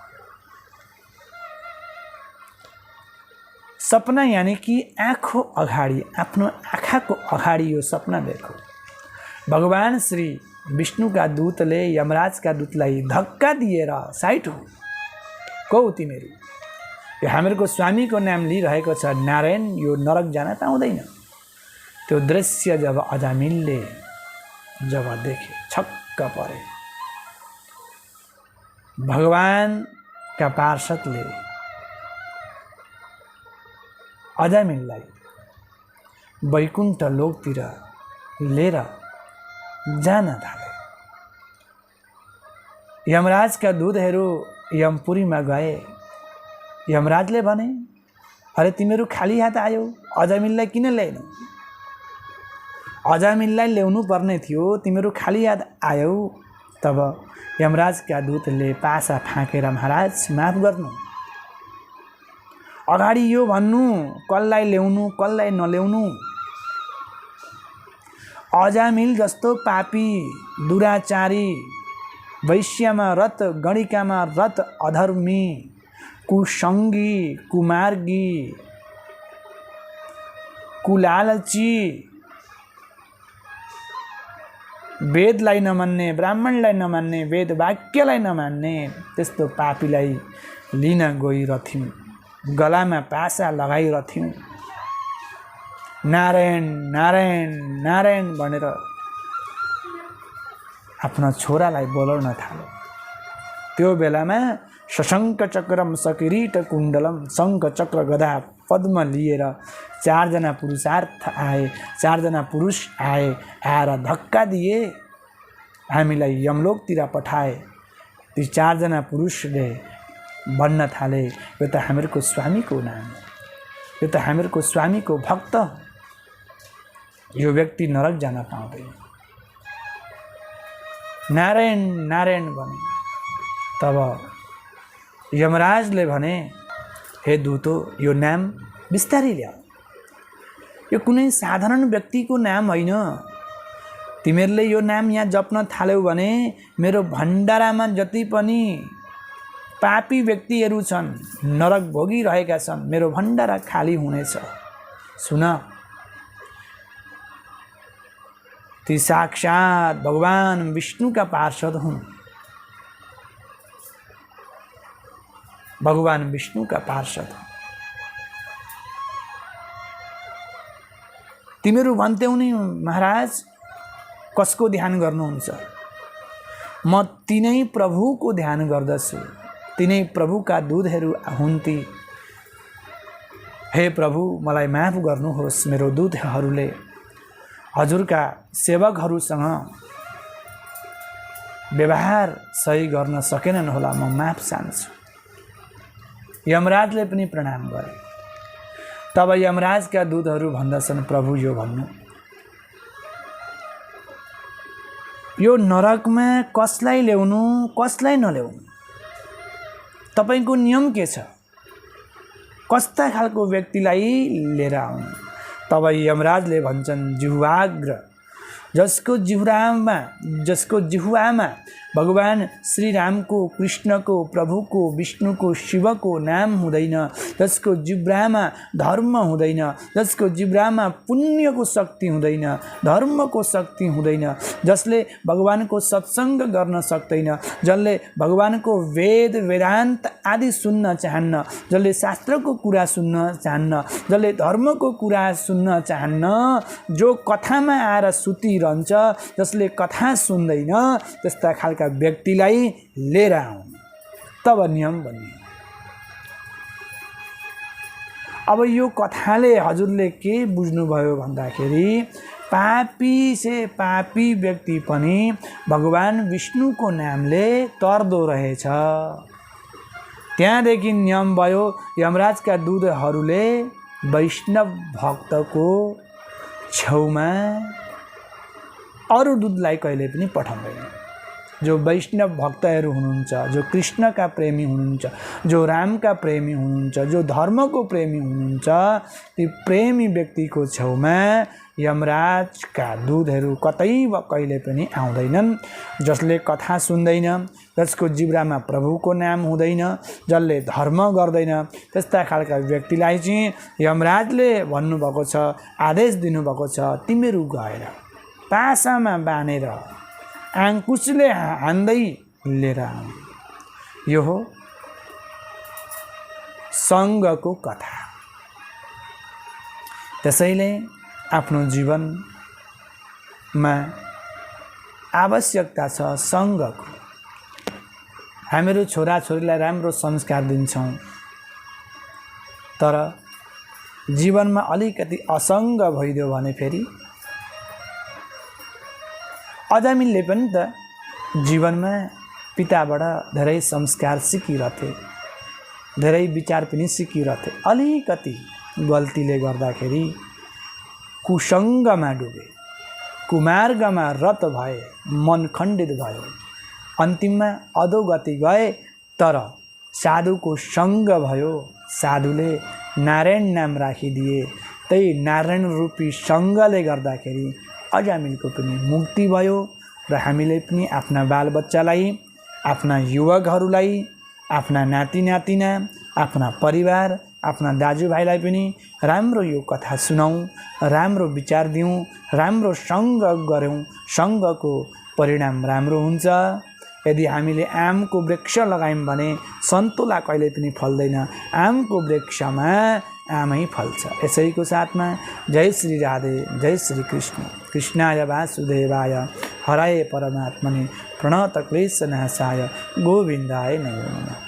सपना यानी कि आँखों अगाडि, आफ्नो आँखाको अगाडि यो सपना देखो। भगवान श्री विष्णुका दूतले यमराजका दूतलाई धक्का दिएर साइड हो, को तिमीहरू, यो हामीहरूको स्वामीको नाम लिइरहेको छ नारायण, यो नरक जान पाउँदैन। त्यो दृश्य जब अजामिलले जब देखे, छक्क परे। भगवानका पार्षदले अजामिललाई वैकुण्ठ लोकतिर लिएर जान थाले। यमराजका दूतहरू यमपुरीमा गए। यमराजले भने, अरे तिमीहरू खाली हात आयो, अजामिललाई किन ल्याएनौ? अजामिललाई ल्याउनु पर्ने थियो, तिमीहरू खाली हात आयौ। तब यमराजका दूतले पासा फाँकेर, महाराज माफ गर्नु, अगाडि यो भन्नु कसलाई ल्याउनु कसलाई नल्याउनु। अजामिल जस्तो पापी, दुराचारी, वैश्यमा रत, गणिकामा रत, अधर्मी, कुसंगी, कुमार्गी, कुलालची, वेदलाई नमान्ने, ब्राह्मणलाई नमान्ने, वेद वाक्यलाई नमान्ने त्यस्तो पापीलाई लिन गइरथ्यौँ, गलामा पासा लगाइरथ्यौँ। नारायण नारायण नारायण भनेर आफ्ना छोरालाई बोलाउन थाल्यो। त्यो बेलामा सशङ्क चक्रम सकिरीट कुण्डलम, शङ्ख चक्र गदा पद्म लिएर 4 जना पुरुषार्थ आए। 4 जना पुरुष आए, आएर धक्का दिए, हामीलाई यमलोकतिर पठाए। ती 4 जना पुरुषले भन्न थाले, यो त हामीहरूको स्वामीको नाम हो, यो त हामीहरूको स्वामीको भक्त, यो व्यक्ति नरक जान पाउँदैन। नारायण नारायण भने। तब यमराजले भने, हे दूतो, यो नाम बिस्तारै ल्याऊ, यो कुनै साधारण व्यक्तिको नाम होइन। तिमीहरूले यो नाम यहाँ जप्न थाल्यौ भने मेरो भण्डारामा जति पनि पापी व्यक्तिहरू छन्, नरक भोगिरहेका छन्, मेरो भण्डारा खाली हुनेछ। सुन, ती साक्षात भगवान विष्णुका पार्षद हुन्, भगवान विष्णुका पार्षद। तिमीहरू भन्थ्यौ नि महाराज कसको ध्यान गर्नुहुन्छ? म तिनै प्रभुको ध्यान गर्दछु, तिनै प्रभुका दूतहरू हुन् ती। हे प्रभु, मलाई माफ गर्नुहोस्। मेरो दूतहरूले हजुरका सेवकहरूसँग व्यवहार सही गर्न सकेनन् होला, म माफ चाहन्छु। यमराजले पनि प्रणाम गरे। तब यमराजका दूतहरू भन्दछन्, प्रभु यो भन्नु, यो नरकमा कसलाई ल्याउनु कसलाई नल्याउनु, तपाईको नियम के छ? कस्ता खालको व्यक्तिलाई लिएर आउनु? तब यमराजले भन्छन्, जिह्वाग्र, जसको जिह्वामा भगवान श्रीरामको, कृष्णको, प्रभुको, विष्णुको, शिवको नाम हुँदैन, जसको जिब्रामा धर्म हुँदैन, जसको जिब्रामा पुण्यको शक्ति हुँदैन, धर्मको शक्ति हुँदैन, जसले भगवानको सत्सङ्ग गर्न सक्दैन, जसले भगवानको वेद वेदान्त आदि सुन्न चाहन्न, जसले शास्त्रको कुरा सुन्न चाहन्न, जसले धर्मको कुरा सुन्न चाहन्न, जो कथामा आएर सुतिरहन्छ, जसले कथा सुन्दैन, त्यस्ता खालका व्यक्तिलाई लिएर आउनु। तब नियम बन्यो। अब यो कथाले हजुरले के बुझ्नुभयो भन्दाखेरि पापी व्यक्ति पनि भगवान विष्णुको नामले तर्दो रहेछ। त्यहाँदेखि नियम भयो, यमराजका दूतहरूले वैष्णव भक्तको छेउमा अरू दूतलाई कहिले पनि पठाउँदैन। जो वैष्णव भक्तहरू हुनुहुन्छ, जो कृष्णका प्रेमी हुनुहुन्छ, जो रामका प्रेमी हुनुहुन्छ, जो धर्मको प्रेमी हुनुहुन्छ, ती प्रेमी व्यक्तिको छेउमा यमराजका दूतहरू कतै वा कहिले पनि आउँदैनन्। जसले कथा सुन्दैन, जसको जिब्रामा प्रभुको नाम हुँदैन, जसले धर्म गर्दैन, त्यस्ता खालका व्यक्तिलाई चाहिँ यमराजले भन्नुभएको छ, आदेश दिनुभएको छ, तिमीहरू गएर पासामा बाँधेर आङ्कुशले हान्दै लिएर आऊ। यो हो सङ्घको कथा। त्यसैले आफ्नो जीवनमा आवश्यकता छ सङ्घको। हामीहरू छोराछोरीलाई राम्रो संस्कार दिन्छौँ, तर जीवनमा अलिकति असङ्ग भइदियो भने फेरि अजामिलले पनि त जीवनमा पिताबाट धेरै संस्कार सिकिरहे, धेरै विचार पनि सिकिरहे। अलिकति गल्तीले गर्दाखेरि कुसङ्गमा डुबे, कुमार्गमा रत भए, मन खण्डित भयो, अन्तिममा अधोगति गए। तर साधुको सङ्ग भयो, साधुले नारायण नाम राखिदिए। त्यही नारायण रूपी सङ्गले गर्दाखेरि अजामिलको पनि मुक्ति भयो। र हामीले पनि आफ्ना बालबच्चालाई, आफ्ना युवकहरूलाई, आफ्ना नाति नातिना, आफ्ना परिवार, आफ्ना दाजुभाइलाई पनि राम्रो यो कथा सुनाऊँ, राम्रो विचार दिउँ, राम्रो सङ्ग गरौँ। सङ्गको परिणाम राम्रो हुन्छ। यदि हामीले आमको वृक्ष लगायौँ भने सन्तोला कहिले पनि फल्दैन, आमको वृक्षमा आमै फल्छ। यसैको साथमा जय श्री राधे, जय श्री कृष्ण। कृष्णाय वासुदेवाय हराय परमात्मने प्रणतक्लेशनाशाय गोविन्दाय नमो नमः।